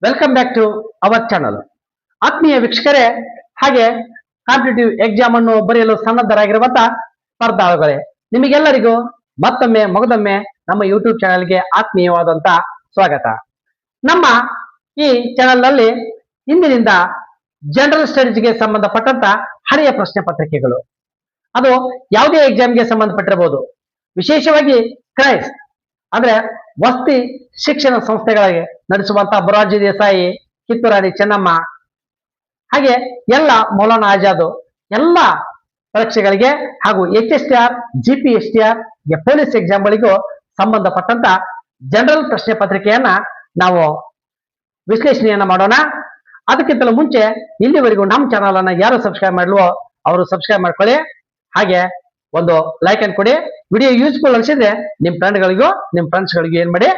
Welcome back to our channel. ಆತ್ಮೀಯ ವೀಕ್ಷಕರೇ, ಹಾಗೆ ಕಾಂಪಿಟೇಟಿವ್ ಎಕ್ಸಾಮ್ ಅನ್ನು ಬರೆಯಲು ಸನ್ನದ್ಧರಾಗಿರುವಂತಹ ಸ್ಪರ್ಧಾಳುಗಳೇ, ನಿಮಗೆಲ್ಲರಿಗೂ ಮತ್ತೊಮ್ಮೆ ಮಗದೊಮ್ಮೆ ನಮ್ಮ ಯೂಟ್ಯೂಬ್ ಚಾನೆಲ್ಗೆ ಆತ್ಮೀಯವಾದಂತಹ ಸ್ವಾಗತ. ನಮ್ಮ ಈ ಚಾನೆಲ್ ನಲ್ಲಿ ಇಂದಿನಿಂದ ಜನರಲ್ ಸ್ಟಡೀಸ್ಗೆ ಸಂಬಂಧಪಟ್ಟಂತ ಹಳೆಯ ಪ್ರಶ್ನೆ ಪತ್ರಿಕೆಗಳು, ಅದು ಯಾವುದೇ ಎಕ್ಸಾಮ್ಗೆ ಸಂಬಂಧಪಟ್ಟಿರಬಹುದು. ವಿಶೇಷವಾಗಿ ಕ್ರೈಸ್ ಅಂದ್ರೆ ವಸತಿ ಶಿಕ್ಷಣ ಸಂಸ್ಥೆಗಳಿಗೆ ನಡೆಸುವಂತಹ ಮೊರಾರ್ಜಿ ದೇಸಾಯಿ, ಕಿತ್ತೂರಾಣಿ ಚೆನ್ನಮ್ಮ, ಹಾಗೆ ಎಲ್ಲ ಮೌಲಾನಾ ಆಜಾದ್ ಎಲ್ಲ ಪರೀಕ್ಷೆಗಳಿಗೆ ಹಾಗೂ HSTR, GPSTR ಪೊಲೀಸ್ ಎಕ್ಸಾಮ್ಗಳಿಗೂ ಸಂಬಂಧಪಟ್ಟಂತ ಜನರಲ್ ಪ್ರಶ್ನೆ ಪತ್ರಿಕೆಯನ್ನ ನಾವು ವಿಶ್ಲೇಷಣೆಯನ್ನ ಮಾಡೋಣ. ಅದಕ್ಕಿಂತಲೂ ಮುಂಚೆ ಇಲ್ಲಿವರೆಗೂ ನಮ್ಮ ಚಾನಲ್ ಅನ್ನ ಯಾರು ಸಬ್ಸ್ಕ್ರೈಬ್ ಮಾಡಲ್ವೋ ಅವರು ಸಬ್ಸ್ಕ್ರೈಬ್ ಮಾಡ್ಕೊಳ್ಳಿ. ಹಾಗೆ ಒಂದು ಲೈಕ್ ಅನ್ನು ಕೊಡಿ. ವಿಡಿಯೋ ಯೂಸ್ಫುಲ್ ಅನಿಸಿದ್ರೆ ನಿಮ್ ಫ್ರೆಂಡ್ಸ್ಗಳಿಗೂ ಏನ್ ಮಾಡಿ,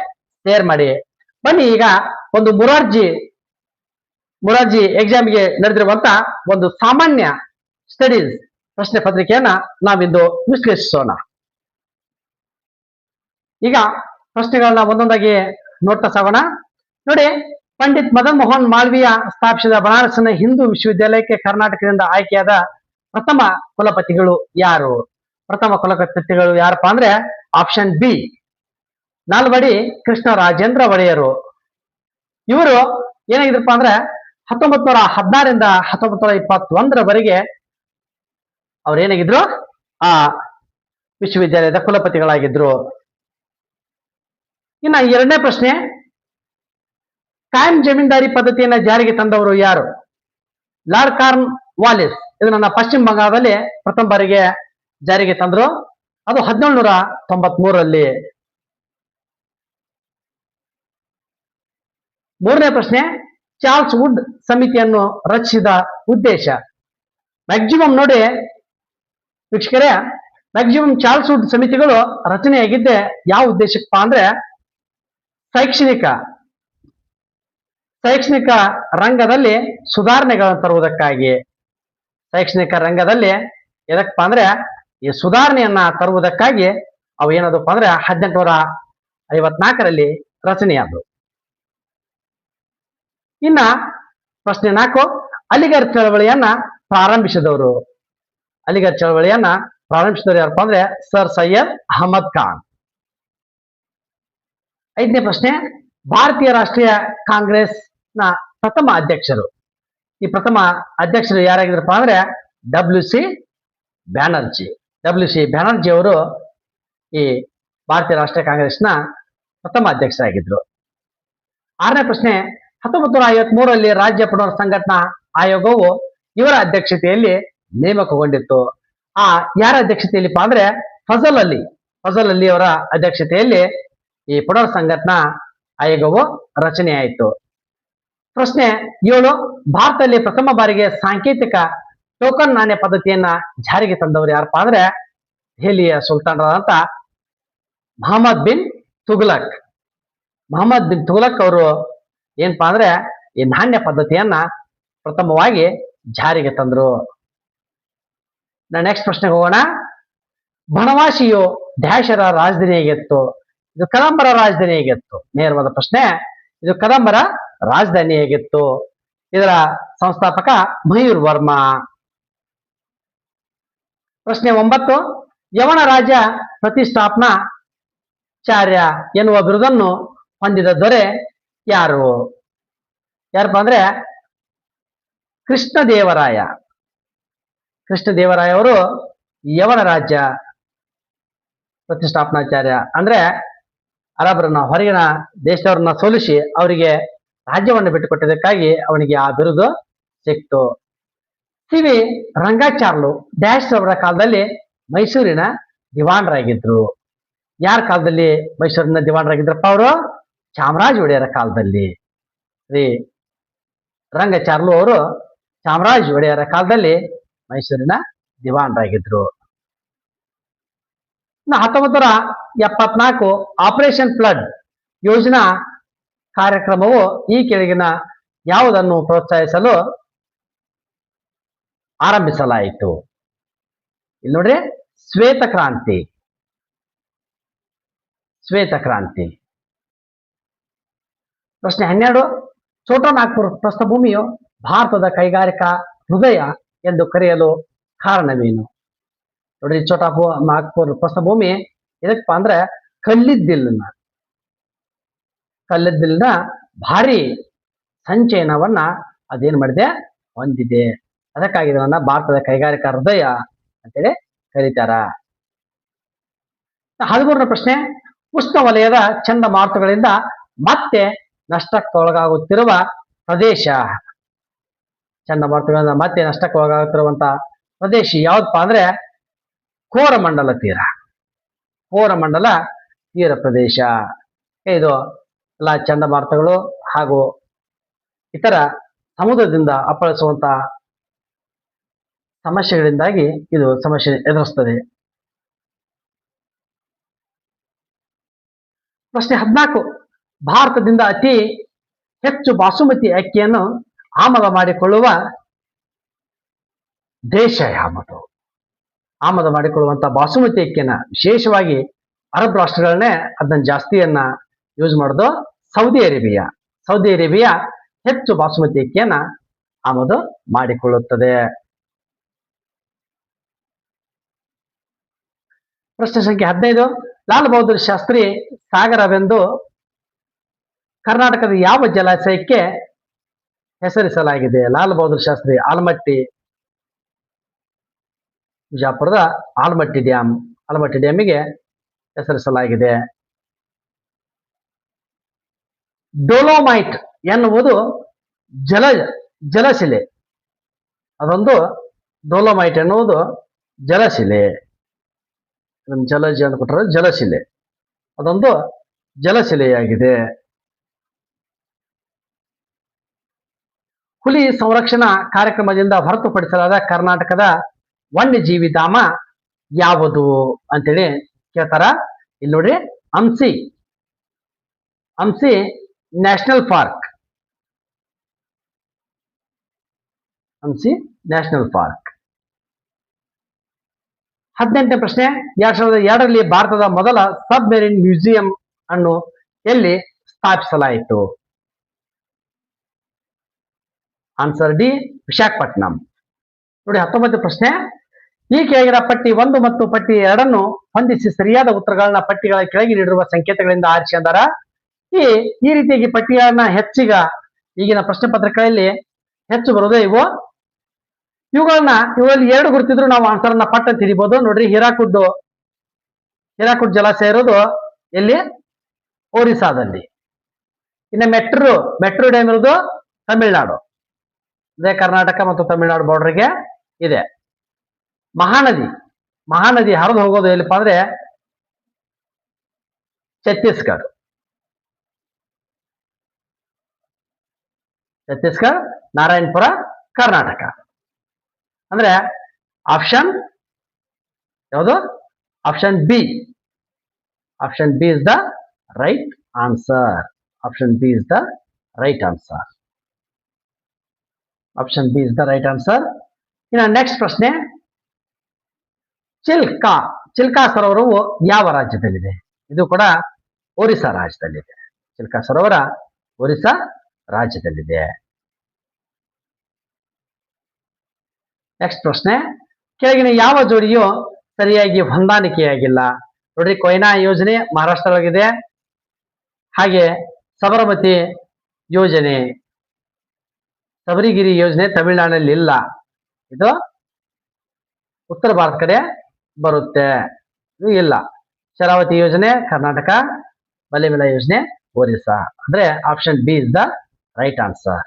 ಶೇರ್ ಮಾಡಿ. ಬನ್ನಿ, ಈಗ ಒಂದು ಮೊರಾರ್ಜಿ ಎಕ್ಸಾಮ್ಗೆ ನಡೆದಿರುವಂತ ಒಂದು ಸಾಮಾನ್ಯ ಸ್ಟಡೀಸ್ ಪ್ರಶ್ನೆ ಪತ್ರಿಕೆಯನ್ನ ನಾವಿಂದು ವಿಶ್ಲೇಷಿಸೋಣ. ಈಗ ಪ್ರಶ್ನೆಗಳನ್ನ ಒಂದೊಂದಾಗಿ ನೋಡ್ತಾ ಸಾಗೋಣ. ನೋಡಿ, ಪಂಡಿತ್ ಮದನ್ ಮೋಹನ್ ಮಾಳವೀಯ ಸ್ಥಾಪಿಸಿದ ಬನಾರಸ್ನ ಹಿಂದೂ ವಿಶ್ವವಿದ್ಯಾಲಯಕ್ಕೆ ಕರ್ನಾಟಕದಿಂದ ಆಯ್ಕೆಯಾದ ಪ್ರಥಮ ಕುಲಪತಿಗಳು ಯಾರು? ಪ್ರಥಮ ಕುಲಪತಿಗಳು ಯಾರಪ್ಪ ಅಂದ್ರೆ ಆಪ್ಷನ್ ಬಿ, ನಾಲ್ವಡಿ ಕೃಷ್ಣ ರಾಜೇಂದ್ರ ಒಡೆಯರು. ಇವರು ಏನಾಗಿದ್ರಪ್ಪ ಅಂದ್ರೆ 1916ರಿಂದ 1921ರವರೆಗೆ ಅವ್ರು ಏನಾಗಿದ್ರು, ಆ ವಿಶ್ವವಿದ್ಯಾಲಯದ ಕುಲಪತಿಗಳಾಗಿದ್ರು. ಇನ್ನ ಎರಡನೇ ಪ್ರಶ್ನೆ, ಕಾಯಂ ಜಮೀನ್ದಾರಿ ಪದ್ಧತಿಯನ್ನ ಜಾರಿಗೆ ತಂದವರು ಯಾರು? Lord corn Wallis. ಇದನ್ನ ಪಶ್ಚಿಮ ಬಂಗಾಳದಲ್ಲಿ ಪ್ರಥಮ ಬಾರಿಗೆ ಜಾರಿಗೆ ತಂದ್ರು, ಅದು 1793ರಲ್ಲಿ. ಮೂರನೇ ಪ್ರಶ್ನೆ, ಚಾರ್ಲ್ಸ್ ವುಡ್ ಸಮಿತಿಯನ್ನು ರಚಿಸಿದ ಉದ್ದೇಶ? ಮ್ಯಾಕ್ಸಿಮಮ್ ನೋಡಿ ವೀಕ್ಷಕರೇ, ಮ್ಯಾಕ್ಸಿಮಮ್ ಚಾರ್ಲ್ಸ್ ವುಡ್ ಸಮಿತಿಗಳು ರಚನೆಯಾಗಿದ್ದೆ ಯಾವ ಉದ್ದೇಶಕ್ಕಪ್ಪ ಅಂದ್ರೆ ಶೈಕ್ಷಣಿಕ ರಂಗದಲ್ಲಿ ಸುಧಾರಣೆಗಳನ್ನು ತರುವುದಕ್ಕಾಗಿ. ಶೈಕ್ಷಣಿಕ ರಂಗದಲ್ಲಿ ಎದಕ್ಕಪ್ಪ ಅಂದ್ರೆ ಈ ಸುಧಾರಣೆಯನ್ನ ತರುವುದಕ್ಕಾಗಿ ಅವು ಏನದಪ್ಪ ಅಂದ್ರೆ 1854ರಲ್ಲಿ ರಚನೆಯಾದವು. ಇನ್ನ ಪ್ರಶ್ನೆ 4, ಅಲಿಗರ್ ಚಳವಳಿಯನ್ನ ಪ್ರಾರಂಭಿಸಿದವರು ಯಾರಪ್ಪ ಅಂದ್ರೆ ಸರ್ ಸೈಯದ್ ಅಹಮದ್ ಖಾನ್. 5ನೇ ಪ್ರಶ್ನೆ, ಭಾರತೀಯ ರಾಷ್ಟ್ರೀಯ ಕಾಂಗ್ರೆಸ್ ನ ಪ್ರಥಮ ಅಧ್ಯಕ್ಷರು. ಈ ಪ್ರಥಮ ಅಧ್ಯಕ್ಷರು ಯಾರಾಗಿದ್ರಪ್ಪ ಅಂದ್ರೆ WC ಬ್ಯಾನರ್ಜಿ ಅವರು ಈ ಭಾರತೀಯ ರಾಷ್ಟ್ರೀಯ ಕಾಂಗ್ರೆಸ್ನ ಪ್ರಥಮ ಅಧ್ಯಕ್ಷರಾಗಿದ್ರು. 6ನೇ ಪ್ರಶ್ನೆ, 1953ರಲ್ಲಿ ರಾಜ್ಯ ಪುನರ್ ಸಂಘಟನಾ ಆಯೋಗವು ಇವರ ಅಧ್ಯಕ್ಷತೆಯಲ್ಲಿ ನೇಮಕಗೊಂಡಿತ್ತು. ಯಾರ ಅಧ್ಯಕ್ಷತೆಯಲ್ಲಿಪ್ಪ ಅಂದ್ರೆ ಫಜಲ್ ಅಲಿ ಅವರ ಅಧ್ಯಕ್ಷತೆಯಲ್ಲಿ ಈ ಪುನರ್ ಸಂಘಟನಾ ಆಯೋಗವು ರಚನೆಯಾಯಿತು. ಪ್ರಶ್ನೆ 7, ಭಾರತದಲ್ಲಿ ಪ್ರಥಮ ಬಾರಿಗೆ ಸಾಂಕೇತಿಕ ಟೋಕನ್ ನಾಣ್ಯ ಪದ್ಧತಿಯನ್ನ ಜಾರಿಗೆ ತಂದವರು ಯಾರಪ್ಪ ಅಂದ್ರೆ ದೆಹಲಿಯ ಸುಲ್ತಾನರಾದಂತ ಮೊಹಮ್ಮದ್ ಬಿನ್ ತುಘಲಕ್ ಅವರು ಏನಪ್ಪಾ ಅಂದ್ರೆ ಈ ನಾಣ್ಯ ಪದ್ಧತಿಯನ್ನ ಪ್ರಥಮವಾಗಿ ಜಾರಿಗೆ ತಂದ್ರು. ನೆಕ್ಸ್ಟ್ ಪ್ರಶ್ನೆಗೆ ಹೋಗೋಣ. ಬನವಾಸಿಯು ಡ್ಯಾಶರ ರಾಜಧಾನಿಯಾಗಿತ್ತು? ಇದು ಕದಂಬರ ರಾಜಧಾನಿಯಾಗಿತ್ತು. ನೇರವಾದ ಪ್ರಶ್ನೆ, ಇದು ಕದಂಬರ ರಾಜಧಾನಿಯಾಗಿತ್ತು. ಇದರ ಸಂಸ್ಥಾಪಕ ಮಯೂರ್ ವರ್ಮಾ. ಪ್ರಶ್ನೆ 9, ಯವನ ರಾಜ ಪ್ರತಿಷ್ಠಾಪನಾಚಾರ್ಯ ಎನ್ನುವ ಬಿರುದನ್ನು ಹೊಂದಿದ ದೊರೆ ಯಾರಪ್ಪ ಅಂದ್ರೆ ಕೃಷ್ಣದೇವರಾಯ ಅವರು ಯವನ ರಾಜ್ಯ ಪ್ರತಿಷ್ಠಾಪನಾಚಾರ್ಯ ಅಂದ್ರೆ ಅರಬರನ್ನ, ಹೊರಗಿನ ದೇಶದವರನ್ನ ಸೋಲಿಸಿ ಅವರಿಗೆ ರಾಜ್ಯವನ್ನು ಬಿಟ್ಟುಕೊಟ್ಟಿದ್ದಕ್ಕಾಗಿ ಅವನಿಗೆ ಆ ಬಿರುದು ಸಿಕ್ತು. ಸಿ.ವಿ. ರಂಗಾಚಾರ್ಲು ಡ್ಯಾಶ್ ಅವರ ಕಾಲದಲ್ಲಿ ಮೈಸೂರಿನ ದಿವಾಣರಾಗಿದ್ರು. ಯಾರ ಕಾಲದಲ್ಲಿ ಮೈಸೂರಿನ ದಿವಾಣರಾಗಿದ್ರಪ್ಪ ಅವರು? ಚಾಮರಾಜ ಒಡೆಯರ ಕಾಲದಲ್ಲಿ. ರಂಗಚಾರ್ಲು ಅವರು ಚಾಮರಾಜ ಒಡೆಯರ ಕಾಲದಲ್ಲಿ ಮೈಸೂರಿನ ದಿವಾಣರಾಗಿದ್ರು. 1974 ಆಪರೇಷನ್ ಫ್ಲಡ್ ಯೋಜನಾ ಕಾರ್ಯಕ್ರಮವು ಈ ಕೆಳಗಿನ ಯಾವುದನ್ನು ಪ್ರೋತ್ಸಾಹಿಸಲು ಆರಂಭಿಸಲಾಯಿತು? ಇಲ್ಲಿ ನೋಡ್ರಿ, ಶ್ವೇತ ಕ್ರಾಂತಿ. ಪ್ರಶ್ನೆ 12, ಛೋಟಾ ನಾಗ್ಪುರ್ ಪ್ರಸ್ಥಭೂಮಿಯು ಭಾರತದ ಕೈಗಾರಿಕಾ ಹೃದಯ ಎಂದು ಕರೆಯಲು ಕಾರಣವೇನು? ನೋಡ್ರಿ, ನಾಗ್ಪುರ್ ಪ್ರಸ್ಥಭೂಮಿ ಇದಕ್ಕಪ್ಪ ಅಂದ್ರೆ ಕಲ್ಲಿದ್ದಿಲ್ನ ಭಾರಿ ಸಂಚಯನವನ್ನ ಅದೇನ್ ಮಾಡಿದೆ, ಹೊಂದಿದೆ. ಅದಕ್ಕಾಗಿ ಇದನ್ನ ಭಾರತದ ಕೈಗಾರಿಕಾ ಹೃದಯ ಅಂತೇಳಿ ಕರೀತಾರ. 13ನೇ ಪ್ರಶ್ನೆ, ಉಷ್ಣವಲಯದ ಚಂಡಮಾರುತಗಳಿಂದ ಮತ್ತೆ ನಷ್ಟಕ್ಕೊಳಗಾಗುತ್ತಿರುವ ಪ್ರದೇಶ. ಚಂಡಮಾರುತಗಳಿಂದ ಮತ್ತೆ ನಷ್ಟಕ್ಕೊಳಗಾಗುತ್ತಿರುವಂತ ಪ್ರದೇಶ ಯಾವ್ದಪ್ಪ ಅಂದ್ರೆ ಕೋರಮಂಡಲ ತೀರ. ಕೋರಮಂಡಲ ತೀರ ಪ್ರದೇಶ ಇದು ಎಲ್ಲ ಚಂಡಮಾರುತಗಳು ಹಾಗೂ ಇತರ ಸಮುದ್ರದಿಂದ ಅಪ್ಪಳಿಸುವಂತ ಸಮಸ್ಯೆಗಳಿಂದಾಗಿ ಇದು ಸಮಸ್ಯೆ ಎದುರಿಸ್ತದೆ. ಪ್ರಶ್ನೆ 14, ಭಾರತದಿಂದ ಅತಿ ಹೆಚ್ಚು ಬಾಸುಮತಿ ಅಕ್ಕಿಯನ್ನು ಆಮದು ಮಾಡಿಕೊಳ್ಳುವ ದೇಶ ಯಾವುದು? ಆಮದು ಮಾಡಿಕೊಳ್ಳುವಂತ ಬಾಸುಮತಿ ಅಕ್ಕಿಯನ್ನ ವಿಶೇಷವಾಗಿ ಅರಬ್ ರಾಷ್ಟ್ರಗಳನ್ನೇ ಅದನ್ನ ಜಾಸ್ತಿಯನ್ನ ಯೂಸ್ ಮಾಡೋದು ಸೌದಿ ಅರೇಬಿಯಾ. ಸೌದಿ ಅರೇಬಿಯಾ ಹೆಚ್ಚು ಬಾಸುಮತಿ ಅಕ್ಕಿಯನ್ನ ಆಮದು ಮಾಡಿಕೊಳ್ಳುತ್ತದೆ. ಪ್ರಶ್ನೆ ಸಂಖ್ಯೆ 15, ಲಾಲ್ ಬಹದ್ದೂರ್ ಶಾಸ್ತ್ರಿ ಸಾಗರವೆಂದು ಕರ್ನಾಟಕದ ಯಾವ ಜಲಾಶಯಕ್ಕೆ ಹೆಸರಿಸಲಾಗಿದೆ? ಲಾಲ್ ಬಹದ್ದೂರ್ ಶಾಸ್ತ್ರಿ ಆಲಮಟ್ಟಿ, ಬಿಜಾಪುರದ ಆಲಮಟ್ಟಿ ಡ್ಯಾಮಿಗೆ ಹೆಸರಿಸಲಾಗಿದೆ. ಡೋಲೋಮೈಟ್ ಎನ್ನುವುದು ಜಲಶಿಲೆ. ಅದೊಂದು ಡೋಲೋಮೈಟ್ ಎನ್ನುವುದು ಜಲಶಿಲೆ. ಜಲಜ ಅಂತ ಕೊಟ್ಟರೆ ಜಲಶಿಲೆ, ಅದೊಂದು ಜಲಶಿಲೆಯಾಗಿದೆ. ಹುಲಿ ಸಂರಕ್ಷಣಾ ಕಾರ್ಯಕ್ರಮದಿಂದ ಹೊರತುಪಡಿಸಲಾದ ಕರ್ನಾಟಕದ ವನ್ಯಜೀವಿ ಧಾಮ ಯಾವುದು ಅಂತೇಳಿ ಕೇಳ್ತಾರ. ಇಲ್ಲಿ ನೋಡ್ರಿ, Anshi national park. Anshi national park. 18ನೇ ಪ್ರಶ್ನೆ, 2002ರಲ್ಲಿ ಭಾರತದ ಮೊದಲ ಸಬ್ಮೆರಿನ್ ಮ್ಯೂಸಿಯಂ ಅನ್ನು ಎಲ್ಲಿ ಸ್ಥಾಪಿಸಲಾಯಿತು? Answer D, Visakhapatnam. ನೋಡಿ, 19ನೇ ಪ್ರಶ್ನೆ, ಈ ಕೆಳಗಿನ ಪಟ್ಟಿ 1 ಮತ್ತು ಪಟ್ಟಿ 2 ಹೊಂದಿಸಿ ಸರಿಯಾದ ಉತ್ತರಗಳನ್ನ ಪಟ್ಟಿಗಳ ಕೆಳಗೆ ನೀಡಿರುವ ಸಂಕೇತಗಳಿಂದ ಆರಿಸಿ ಅಂದಾರ. ಈ ರೀತಿಯಾಗಿ ಪಟ್ಟಿಗಳನ್ನ ಹೆಚ್ಚಿಗ ಈಗಿನ ಪ್ರಶ್ನೆ ಪತ್ರಿಕೆಗಳಲ್ಲಿ ಹೆಚ್ಚು ಬರೋದೇ ಇವುಗಳಲ್ಲಿ 2 ಗುರುತಿದ್ರು ನಾವು ಆನ್ಸರ್ ಅನ್ನ ಪಟ್ಟ ತಿರಿಬಹುದು. ನೋಡ್ರಿ, ಹೀರಾಕುಡ್ ಜಲಾಶಯ ಇರೋದು ಎಲ್ಲಿ? ಒರಿಸ್ಸಾದಲ್ಲಿ. ಇನ್ನು ಮೆಟ್ರೋ ಡ್ಯಾಮ್ ಇರೋದು ತಮಿಳುನಾಡು. ಇದೇ ಕರ್ನಾಟಕ ಮತ್ತು ತಮಿಳುನಾಡು ಬಾರ್ಡರ್ಗೆ ಇದೆ. ಮಹಾನದಿ ಹರಿದು ಹೋಗೋದು ಎಲ್ಲಿಪ್ಪ ಅಂದ್ರೆ ಛತ್ತೀಸ್ಗಢ, ನಾರಾಯಣಪುರ, ಕರ್ನಾಟಕ. ಅಂದ್ರೆ ಆಪ್ಷನ್ ಯಾವುದು? Option B is the right answer. Option B is the right answer. ಇನ್ನು ನೆಕ್ಸ್ಟ್ ಪ್ರಶ್ನೆ, ಚಿಲ್ಕಾ ಸರೋವರವು ಯಾವ ರಾಜ್ಯದಲ್ಲಿದೆ? ಇದು ಕೂಡ ಒರಿಸ್ಸಾ ರಾಜ್ಯದಲ್ಲಿದೆ. ಚಿಲ್ಕಾ ಸರೋವರ ಒರಿಸ್ಸಾ ರಾಜ್ಯದಲ್ಲಿದೆ. ನೆಕ್ಸ್ಟ್ ಪ್ರಶ್ನೆ, ಕೆಳಗಿನ ಯಾವ ಜೋಡಿಯು ಸರಿಯಾಗಿ ಹೊಂದಾಣಿಕೆಯಾಗಿಲ್ಲ? ನೋಡ್ರಿ, ಕೊಯ್ನಾ ಯೋಜನೆ ಮಹಾರಾಷ್ಟ್ರದೊಳಗಿದೆ. ಹಾಗೆ ಸಬರಿಗಿರಿ ಯೋಜನೆ ತಮಿಳುನಾಡಿನಲ್ಲಿ ಇಲ್ಲ. ಇದು ಉತ್ತರ ಭಾರತ ಕಡೆ ಬರುತ್ತೆ, ಇದು ಇಲ್ಲ. ಶರಾವತಿ ಯೋಜನೆ ಕರ್ನಾಟಕ, ಬಲಿಮೆಲ ಯೋಜನೆ ಒರಿಸ್ಸಾ. ಅಂದ್ರೆ option B is the right answer.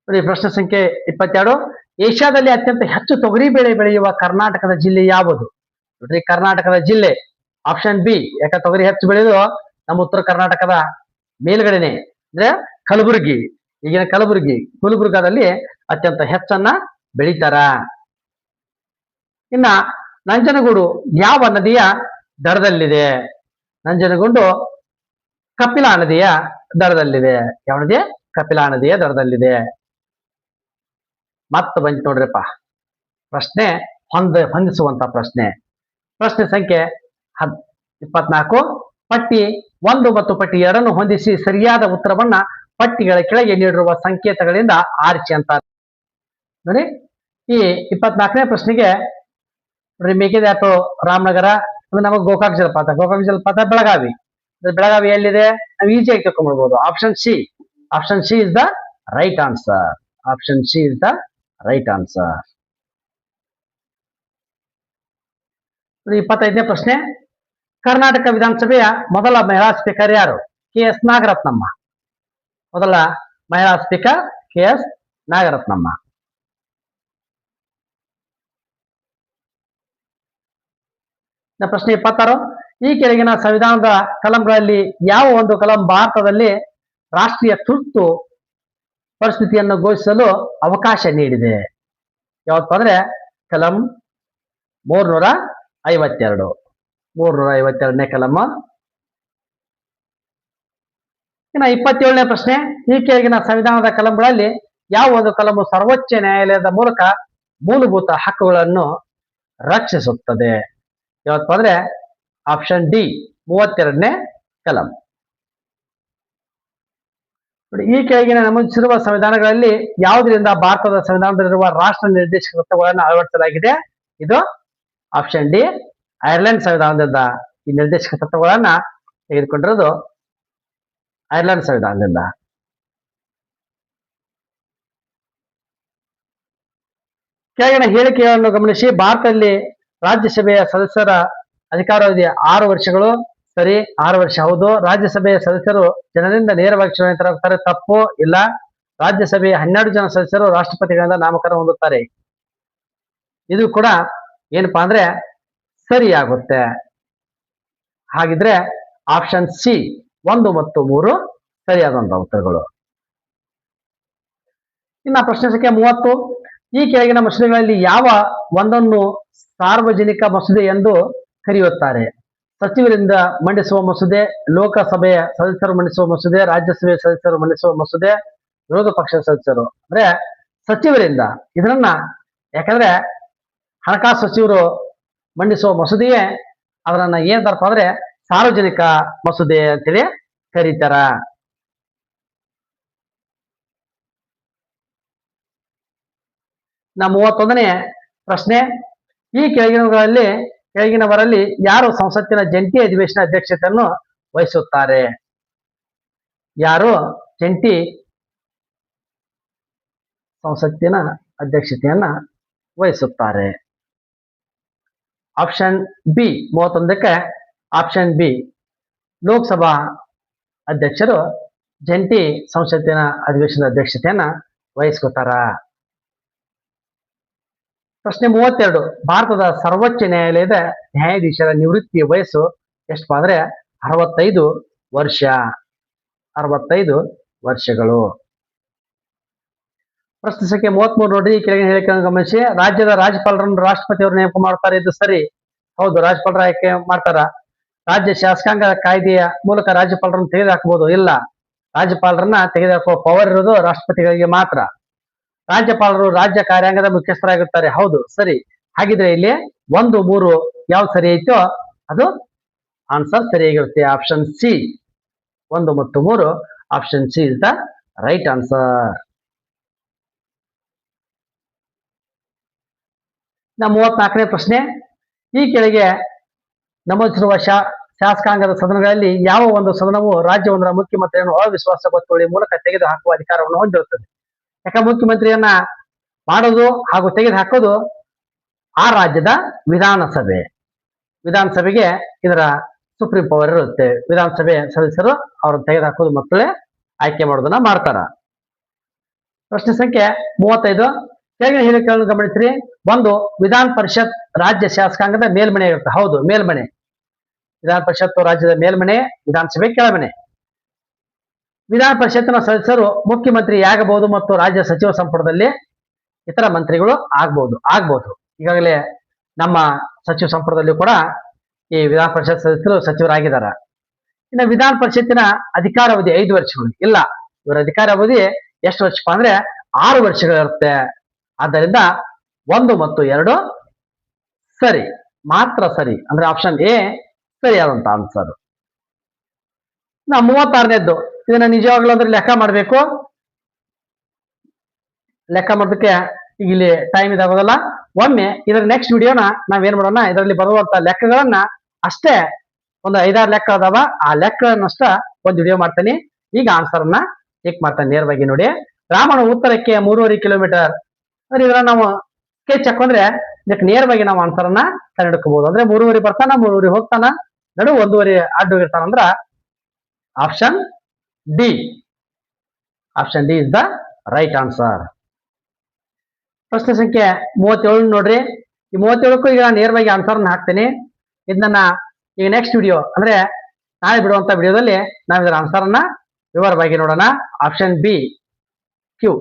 ನೋಡಿ, ಪ್ರಶ್ನೆ ಸಂಖ್ಯೆ 22, ಏಷ್ಯಾದಲ್ಲಿ ಅತ್ಯಂತ ಹೆಚ್ಚು ತೊಗರಿ ಬೆಳೆ ಬೆಳೆಯುವ ಕರ್ನಾಟಕದ ಜಿಲ್ಲೆ ಯಾವುದು? ನೋಡ್ರಿ, ಕರ್ನಾಟಕದ ಜಿಲ್ಲೆ ಆಪ್ಷನ್ ಬಿ. ಯಾಕೆ ತೊಗರಿ ಹೆಚ್ಚು ಬೆಳೆಯೋದು ನಮ್ಮ ಉತ್ತರ ಕರ್ನಾಟಕದ ಮೇಲ್ಗಡೆನೆ, ಅಂದ್ರೆ ಕಲಬುರಗಿ. ಈಗಿನ ಗುಲ್ಬರ್ಗಾದಲ್ಲಿ ಅತ್ಯಂತ ಹೆಚ್ಚನ್ನ ಬೆಳೀತಾರ. ಇನ್ನ ನಂಜನಗೂಡು ಯಾವ ನದಿಯ ದಡದಲ್ಲಿದೆ? ನಂಜನಗೂಡು ಕಪಿಲಾ ನದಿಯ ದಡದಲ್ಲಿದೆ. ಯಾವ ನದಿ? ಕಪಿಲಾ ನದಿಯ ದಡದಲ್ಲಿದೆ. ಮತ್ತೆ ಬಂತು ನೋಡ್ರಿಪ್ಪ ಪ್ರಶ್ನೆ, ಹೊಂದಿಸುವಂತ ಪ್ರಶ್ನೆ ಸಂಖ್ಯೆ 24, ಪಟ್ಟಿ 1 ಮತ್ತು ಪಟ್ಟಿ 2 ಹೊಂದಿಸಿ ಸರಿಯಾದ ಉತ್ತರವನ್ನ ಪಟ್ಟಿಗಳ ಕೆಳಗೆ ನೀಡಿರುವ ಸಂಕೇತಗಳಿಂದ ಆರಿಸಿ ಅಂತಾರೆ. ನೋಡಿ, ಈ 24ನೇ ಪ್ರಶ್ನೆಗೆ ಮೇಕೆದಾಟು ರಾಮನಗರ, ನಮಗೆ ಗೋಕಾಕ್ ಜಲಪಾತ ಬೆಳಗಾವಿ. ಬೆಳಗಾವಿ ಎಲ್ಲಿದೆ? ನಾವು ಈಸಿಯಾಗಿ ತಿಳ್ಕೊಂಡ್ಬಿಡ್ಬೋದು. Option C is the right answer. Option C is the right answer. 25ನೇ ಪ್ರಶ್ನೆ, ಕರ್ನಾಟಕ ವಿಧಾನಸಭೆಯ ಮೊದಲ ಮಹಿಳಾ ಸ್ಪೀಕರ್ ಯಾರು? ಕೆ.ಎಸ್. ನಾಗರತ್ನಮ್ಮ. ಮೊದಲ ಮಹಿಳಾ ಸ್ಪೀಕರ್ ಕೆ.ಎಸ್. ನಾಗರತ್ನಮ್ಮ. ಪ್ರಶ್ನೆ 26, ಈ ಕೆಳಗಿನ ಸಂವಿಧಾನದ ಕಲಂಗಳಲ್ಲಿ ಯಾವ ಒಂದು ಕಲಂ ಭಾರತದಲ್ಲಿ ರಾಷ್ಟ್ರೀಯ ತುರ್ತು ಪರಿಸ್ಥಿತಿಯನ್ನು ಘೋಷಿಸಲು ಅವಕಾಶ ನೀಡಿದೆ? ಯಾವತ್ತಪ್ಪ ಅಂದ್ರೆ ಕಲಂ 352ನೇ ಕಲಂ. ಇನ್ನು 27ನೇ ಪ್ರಶ್ನೆ, ಈ ಕೆಳಗಿನ ಸಂವಿಧಾನದ ಕಲಂಗಳಲ್ಲಿ ಯಾವ ಒಂದು ಕಲಮು ಸರ್ವೋಚ್ಚ ನ್ಯಾಯಾಲಯದ ಮೂಲಕ ಮೂಲಭೂತ ಹಕ್ಕುಗಳನ್ನು ರಕ್ಷಿಸುತ್ತದೆ? ಯಾವತ್ತಪ್ಪ ಅಂದ್ರೆ ಆಪ್ಷನ್ ಡಿ 32ನೇ ಕಲಂ. ಈ ಕೆಳಗಿನ ನಮೂದಿಸಿರುವ ಸಂವಿಧಾನಗಳಲ್ಲಿ ಯಾವುದರಿಂದ ಭಾರತದ ಸಂವಿಧಾನದಲ್ಲಿರುವ ರಾಷ್ಟ್ರ ನಿರ್ದೇಶಕ ತತ್ವಗಳನ್ನು ಅಳವಡಿಸಲಾಗಿದೆ? ಇದು ಆಪ್ಷನ್ ಡಿ ಐರ್ಲೆಂಡ್ ಸಂವಿಧಾನದಿಂದ ಈ ನಿರ್ದೇಶಕ ತತ್ವಗಳನ್ನ ತೆಗೆದುಕೊಂಡಿರೋದು ಐರ್ಲೆಂಡ್ ಸಂವಿಧಾನದಿಂದ. ಕೆಳಗಿನ ಹೇಳಿಕೆಗಳನ್ನು ಗಮನಿಸಿ. ಭಾರತದಲ್ಲಿ ರಾಜ್ಯಸಭೆಯ ಸದಸ್ಯರ ಅಧಿಕಾರಾವಧಿ 6 ವರ್ಷಗಳು. ಸರಿ, 6 ವರ್ಷ ಹೌದು. ರಾಜ್ಯಸಭೆಯ ಸದಸ್ಯರು ಜನರಿಂದ ನೇರವಾಗಿ ಚುನಾಯಿತರಾಗುತ್ತಾರೆ. ತಪ್ಪು. ಇಲ್ಲ. ರಾಜ್ಯಸಭೆಯ 12 ಜನ ಸದಸ್ಯರು ರಾಷ್ಟ್ರಪತಿಗಳಿಂದ ನಾಮಕರಣ ಹೊಂದುತ್ತಾರೆ. ಇದು ಕೂಡ ಏನಪ್ಪಾ ಅಂದ್ರೆ ಸರಿಯಾಗುತ್ತೆ. ಹಾಗಿದ್ರೆ ಆಪ್ಷನ್ ಸಿ 1 ಮತ್ತು 3 ಸರಿಯಾದಂತಹ ಉತ್ತರಗಳು. ಇನ್ನು ಪ್ರಶ್ನೆ ಸಂಖ್ಯೆ 30, ಈ ಕೆಳಗಿನ ಮಸೂದೆಗಳಲ್ಲಿ ಯಾವ ಒಂದನ್ನು ಸಾರ್ವಜನಿಕ ಮಸೂದೆ ಎಂದು ಕರೆಯುತ್ತಾರೆ? ಸಚಿವರಿಂದ ಮಂಡಿಸುವ ಮಸೂದೆ, ಲೋಕಸಭೆಯ ಸದಸ್ಯರು ಮಂಡಿಸುವ ಮಸೂದೆ, ರಾಜ್ಯಸಭೆಯ ಸದಸ್ಯರು ಮಂಡಿಸುವ ಮಸೂದೆ, ವಿರೋಧ ಪಕ್ಷದ ಸದಸ್ಯರು. ಅಂದ್ರೆ ಸಚಿವರಿಂದ. ಇದನ್ನ ಯಾಕಂದ್ರೆ ಹಣಕಾಸು ಸಚಿವರು ಮಂಡಿಸುವ ಮಸೂದೆಯೇ ಅದನ್ನ ಏನಂತಾರಪ್ಪ ಅಂದ್ರೆ ಸಾರ್ವಜನಿಕ ಮಸೂದೆ ಅಂತೇಳಿ ಕರೀತಾರ. ನಾ 31ನೇ ಪ್ರಶ್ನೆ, ಈ ಕೆಳಗಿನವರಲ್ಲಿ ಯಾರು ಸಂಸತ್ತಿನ ಜಂಟಿ ಅಧಿವೇಶನ ಅಧ್ಯಕ್ಷತೆಯನ್ನು ವಹಿಸುತ್ತಾರೆ? ಯಾರು ಜಂಟಿ ಸಂಸತ್ತಿನ ಅಧ್ಯಕ್ಷತೆಯನ್ನ ವಹಿಸುತ್ತಾರೆ? ಆಪ್ಷನ್ ಬಿ 31ಕ್ಕೆ ಆಪ್ಷನ್ ಬಿ ಲೋಕಸಭಾ ಅಧ್ಯಕ್ಷರು ಜಂಟಿ ಸಂಸತ್ತಿನ ಅಧಿವೇಶನದ ಅಧ್ಯಕ್ಷತೆಯನ್ನ ವಹಿಸ್ಕೊತಾರ. ಪ್ರಶ್ನೆ 32, ಭಾರತದ ಸರ್ವೋಚ್ಚ ನ್ಯಾಯಾಲಯದ ನ್ಯಾಯಾಧೀಶರ ನಿವೃತ್ತಿ ವಯಸ್ಸು ಎಷ್ಟು ಅಂದ್ರೆ 65 ವರ್ಷ. 65 ವರ್ಷಗಳು. ಪ್ರಶ್ನೆ ಸಂಖ್ಯೆ 33 ನೋಡಿ, ಈ ಕೆಳಗಿನ ಹೇಳಿಕೆಯನ್ನು ಗಮನಿಸಿ. ರಾಜ್ಯದ ರಾಜ್ಯಪಾಲರನ್ನು ರಾಷ್ಟ್ರಪತಿಯವರು ನೇಮಕ ಮಾಡ್ತಾರೆ. ಇದು ಸರಿ. ಹೌದು, ರಾಜ್ಯಪಾಲರ ಆಯ್ಕೆ ಮಾಡ್ತಾರ. ರಾಜ್ಯ ಶಾಸಕಾಂಗ ಕಾಯ್ದೆಯ ಮೂಲಕ ರಾಜ್ಯಪಾಲರನ್ನು ತೆಗೆದುಹಾಕಬಹುದು. ಇಲ್ಲ, ರಾಜ್ಯಪಾಲರನ್ನ ತೆಗೆದುಹಾಕುವ ಪವರ್ ಇರೋದು ರಾಷ್ಟ್ರಪತಿಗಳಿಗೆ ಮಾತ್ರ. ರಾಜ್ಯಪಾಲರು ರಾಜ್ಯ ಕಾರ್ಯಾಂಗದ ಮುಖ್ಯಸ್ಥರಾಗಿರ್ತಾರೆ. ಹೌದು, ಸರಿ. ಹಾಗಿದ್ರೆ ಇಲ್ಲಿ 1, 3 ಯಾವ್ದು ಸರಿ ಐತೋ ಅದು ಆನ್ಸರ್ ಸರಿಯಾಗಿರುತ್ತೆ. ಆಪ್ಷನ್ ಸಿ 1 ಮತ್ತು 3 option C is the right answer. 34ನೇ ಪ್ರಶ್ನೆ, ಈ ಕೆಳಗೆ ನಮೂದಿಸಿರುವ ಶಾಸಕಾಂಗದ ಸದನಗಳಲ್ಲಿ ಯಾವ ಒಂದು ಸದನವು ರಾಜ್ಯವೊಂದರ ಮುಖ್ಯಮಂತ್ರಿಯನ್ನು ಅವಿಶ್ವಾಸ ಗೊತ್ತುವಳಿ ಮೂಲಕ ತೆಗೆದುಹಾಕುವ ಅಧಿಕಾರವನ್ನು ಹೊಂದಿರುತ್ತದೆ? ಯಾಕೆ ಮುಖ್ಯಮಂತ್ರಿಯನ್ನ ಮಾಡೋದು ಹಾಗೂ ತೆಗೆದುಹಾಕೋದು ಆ ರಾಜ್ಯದ ವಿಧಾನಸಭೆಗೆ ಇದರ ಸುಪ್ರೀಂ ಪವರ್ ಇರುತ್ತೆ. ವಿಧಾನಸಭೆ ಸದಸ್ಯರು ಅವ್ರನ್ನ ತೆಗೆದುಹಾಕೋದು ಮಕ್ಕಳೇ ಆಯ್ಕೆ ಮಾಡೋದನ್ನ ಮಾಡ್ತಾರ. ಪ್ರಶ್ನೆ ಸಂಖ್ಯೆ 35, ಕೆಳಗಿನ ಹೇಳಿಕೆಗಳನ್ನು ಗಮನಿಸಿರಿ. 1, ವಿಧಾನ ಪರಿಷತ್ ರಾಜ್ಯ ಶಾಸಕಾಂಗದ ಮೇಲ್ಮನೆ ಇರುತ್ತೆ. ಹೌದು, ಮೇಲ್ಮನೆ. ವಿಧಾನ ಪರಿಷತ್ತು ರಾಜ್ಯದ ಮೇಲ್ಮನೆ, ವಿಧಾನಸಭೆ ಕೆಳಮನೆ. ವಿಧಾನ ಪರಿಷತ್ತಿನ ಸದಸ್ಯರು ಮುಖ್ಯಮಂತ್ರಿ ಆಗಬಹುದು ಮತ್ತು ರಾಜ್ಯ ಸಚಿವ ಸಂಪುಟದಲ್ಲಿ ಇತರ ಮಂತ್ರಿಗಳು ಆಗ್ಬಹುದು. ಈಗಾಗಲೇ ನಮ್ಮ ಸಚಿವ ಸಂಪುಟದಲ್ಲಿ ಕೂಡ ಈ ವಿಧಾನ ಪರಿಷತ್ ಸದಸ್ಯರು ಸಚಿವರಾಗಿದ್ದಾರೆ. ಇನ್ನು ವಿಧಾನ ಪರಿಷತ್ತಿನ ಅಧಿಕಾರಾವಧಿ 5 ವರ್ಷಗಳು. ಇಲ್ಲ, ಇವರ ಅಧಿಕಾರಾವಧಿ ಎಷ್ಟು ವರ್ಷಪ್ಪ ಅಂದ್ರೆ 6 ವರ್ಷಗಳಿರುತ್ತೆ. ಆದ್ದರಿಂದ 1 ಮತ್ತು 2 ಸರಿ, ಮಾತ್ರ ಸರಿ. ಅಂದ್ರೆ ಆಪ್ಷನ್ ಎ ಸರಿಯಾದಂತ ಆನ್ಸರ್. 36ನೇದ್ದು ಇದನ್ನ ನಿಜವಾಗ್ಲೂ ಅಂದ್ರೆ ಲೆಕ್ಕ ಮಾಡಬೇಕು. ಲೆಕ್ಕ ಮಾಡೋದಕ್ಕೆ ಈಗ ಇಲ್ಲಿ ಟೈಮ್ ಇದಾಗೋದಲ್ಲ. ಒಮ್ಮೆ ಇದರ ನೆಕ್ಸ್ಟ್ ವಿಡಿಯೋನ ನಾವೇನ್ ಮಾಡೋಣ, ಇದರಲ್ಲಿ ಬರುವಂತ ಲೆಕ್ಕಗಳನ್ನ ಅಷ್ಟೇ ಒಂದು 5-6 ಲೆಕ್ಕ ಅದಾವ, ಆ ಲೆಕ್ಕಗಳನ್ನಷ್ಟ ಒಂದು ವಿಡಿಯೋ ಮಾಡ್ತೀನಿ. ಈಗ ಆನ್ಸರ್ ಅನ್ನ ಚೆಕ್ ಮಾಡ್ತಾನೆ ನೇರವಾಗಿ ನೋಡಿ. ರಾಮನ ಉತ್ತರಕ್ಕೆ 3.5 ಕಿಲೋಮೀಟರ್ ಅಂದ್ರೆ ಇದನ್ನ ನಾವು ಸ್ಕೆಚ್ ಹಾಕೊಂಡ್ರೆ ಇದಕ್ಕೆ ನೇರವಾಗಿ ನಾವು ಆನ್ಸರ್ ಅನ್ನ ಕಂಡುಹಿಡ್ಕೋಬಹುದು. ಅಂದ್ರೆ 3.5 ಬರ್ತಾನ, 3.5 ಹೋಗ್ತಾನ, ನಡು 1.5 ಅಡ್ಡು ಹೋಗಿರ್ತಾನ ಅಂದ್ರ option D. Option D is the right answer. ಪ್ರಶ್ನೆ ಸಂಖ್ಯೆ 37 ನೋಡ್ರಿ. ಈ 37ಕ್ಕೂ ಈಗ ನೇರವಾಗಿ ಆನ್ಸರ್ ಹಾಕ್ತೇನೆ. ಇದನ್ನ ಈಗ ನೆಕ್ಸ್ಟ್ ವಿಡಿಯೋ ಅಂದ್ರೆ ನಾಳೆ ಬಿಡುವಂತ ವಿಡಿಯೋದಲ್ಲಿ ನಾವು ಇದರ ಆನ್ಸರ್ ಅನ್ನ ವಿವರವಾಗಿ ನೋಡೋಣ. Option B Q.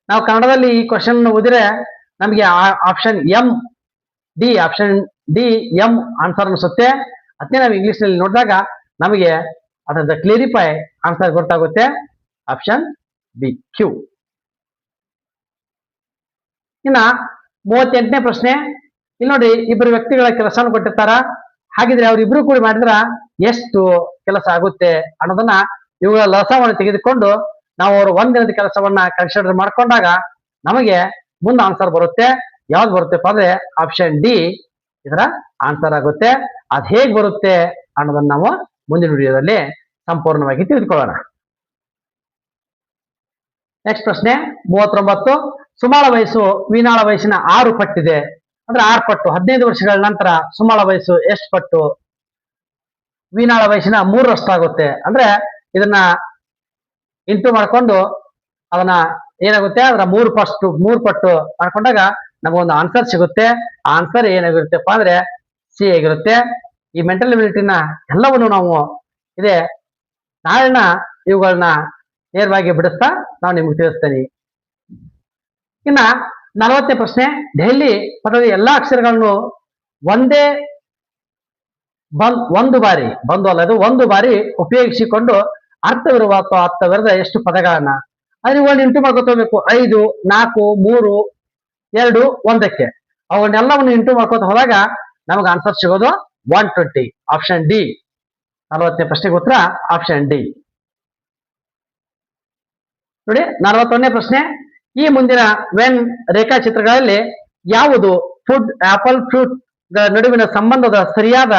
ನಾವು ಕನ್ನಡದಲ್ಲಿ ಈ ಕ್ವಶನ್ ಓದಿದ್ರೆ ನಮಗೆ option M D, option D M answer ಅನಿಸುತ್ತೆ. ಅದನ್ನೇ ನಾವು ಇಂಗ್ಲಿಷ್ ನಲ್ಲಿ ನೋಡಿದಾಗ ನಮಗೆ ಅದರ ಕ್ಲಿಯರಿಫೈ ಆನ್ಸರ್ ಗೊತ್ತಾಗುತ್ತೆ. Option B Q. ಇನ್ನ 38ನೇ ಪ್ರಶ್ನೆ. ಇಲ್ಲಿ ನೋಡಿ, ಇಬ್ಬರು ವ್ಯಕ್ತಿಗಳ ಕೆಲಸವನ್ನು ಕೊಟ್ಟಿರ್ತಾರ. ಹಾಗಿದ್ರೆ ಅವ್ರಿಬ್ರು ಕೂಡಿ ಮಾಡಿದ್ರ ಎಷ್ಟು ಕೆಲಸ ಆಗುತ್ತೆ ಅನ್ನೋದನ್ನ ಇವುಗಳ ಲಸವನ್ನು ತೆಗೆದುಕೊಂಡು ನಾವು ಅವರು ಒಂದಿನದ ಕೆಲಸವನ್ನ ಕನ್ಸಿಡರ್ ಮಾಡ್ಕೊಂಡಾಗ ನಮಗೆ ಮುಂದೆ ಆನ್ಸರ್ ಬರುತ್ತೆ. ಯಾವ್ದು ಬರುತ್ತೆಪ್ಪ ಅಂದ್ರೆ ಆಪ್ಷನ್ ಡಿ ಇದರ ಆನ್ಸರ್ ಆಗುತ್ತೆ. ಅದ್ ಹೇಗ್ ಬರುತ್ತೆ ಅನ್ನೋದನ್ನ ನಾವು ಮುಂದಿನ ವಿಡಿಯೋದಲ್ಲಿ ಸಂಪೂರ್ಣವಾಗಿ ತಿಳಿದುಕೊಳ್ಳೋಣ. ನೆಕ್ಸ್ಟ್ ಪ್ರಶ್ನೆ 39. ಸುಮಾಳ ವಯಸ್ಸು ವೀಣಾಳ ವಯಸ್ಸಿನ 6 ಪಟ್ಟಿದೆ. ಅಂದ್ರೆ 6 ಪಟ್ಟು. 15 ವರ್ಷಗಳ ನಂತರ ಸುಮಾಳ ವಯಸ್ಸು ಎಷ್ಟು ಪಟ್ಟು? ವೀಣಾಳ ವಯಸ್ಸಿನ 3ರಷ್ಟಾಗುತ್ತೆ. ಅಂದ್ರೆ ಇದನ್ನ ಇಂಟು ಮಾಡ್ಕೊಂಡು ಅದನ್ನ ಏನಾಗುತ್ತೆ ಅದರ 3 ಪಟ್ಟು ಮಾಡ್ಕೊಂಡಾಗ ನಮಗೊಂದು ಆನ್ಸರ್ ಸಿಗುತ್ತೆ. ಆ ಆನ್ಸರ್ ಏನಾಗಿರುತ್ತಪ್ಪ ಅಂದ್ರೆ ಸಿ ಆಗಿರುತ್ತೆ. ಈ ಮೆಂಟಲ್ ಎಬಿಲಿಟಿನ ಎಲ್ಲವನ್ನು ನಾವು ಇದೆ ನಾಳಿನ ಇವುಗಳನ್ನ ನೇರವಾಗಿ ಬಿಡಿಸ್ತಾ ನಾವು ನಿಮ್ಗೆ ತಿಳಿಸ್ತೇನೆ. ಇನ್ನ 40ನೇ ಪ್ರಶ್ನೆ. ದೆಹಲಿ ಪದದ ಎಲ್ಲಾ ಅಕ್ಷರಗಳನ್ನು ಒಂದು ಬಾರಿ ಒಂದು ಬಾರಿ ಉಪಯೋಗಿಸಿಕೊಂಡು ಅರ್ಥವಿರುವ ಅಥವಾ ಅರ್ಥವಿರದ ಎಷ್ಟು ಪದಗಳನ್ನ ಅದು ಒಂದು ಇಂಟು ಮಾಡ್ಕೋಬೇಕು. 5, 4, 3, 2, 1ಕ್ಕೆ ಅವನ್ನೆಲ್ಲವನ್ನು ಇಂಟು ಮಾಡ್ಕೋತ ಹೋದಾಗ ನಮಗೆ ಆನ್ಸರ್ ಸಿಗೋದು 120. Option D. 40ನೇ ಪ್ರಶ್ನೆಗೆ ಉತ್ತರ ಆಪ್ಷನ್ ಡಿ. ನೋಡಿ 41ನೇ ಪ್ರಶ್ನೆ. ಈ ಮುಂದಿನ ವೆನ್ ರೇಖಾಚಿತ್ರಗಳಲ್ಲಿ ಯಾವುದು ಫುಡ್ ಆಪಲ್ ಫ್ರೂಟ್ ನಡುವಿನ ಸಂಬಂಧದ ಸರಿಯಾದ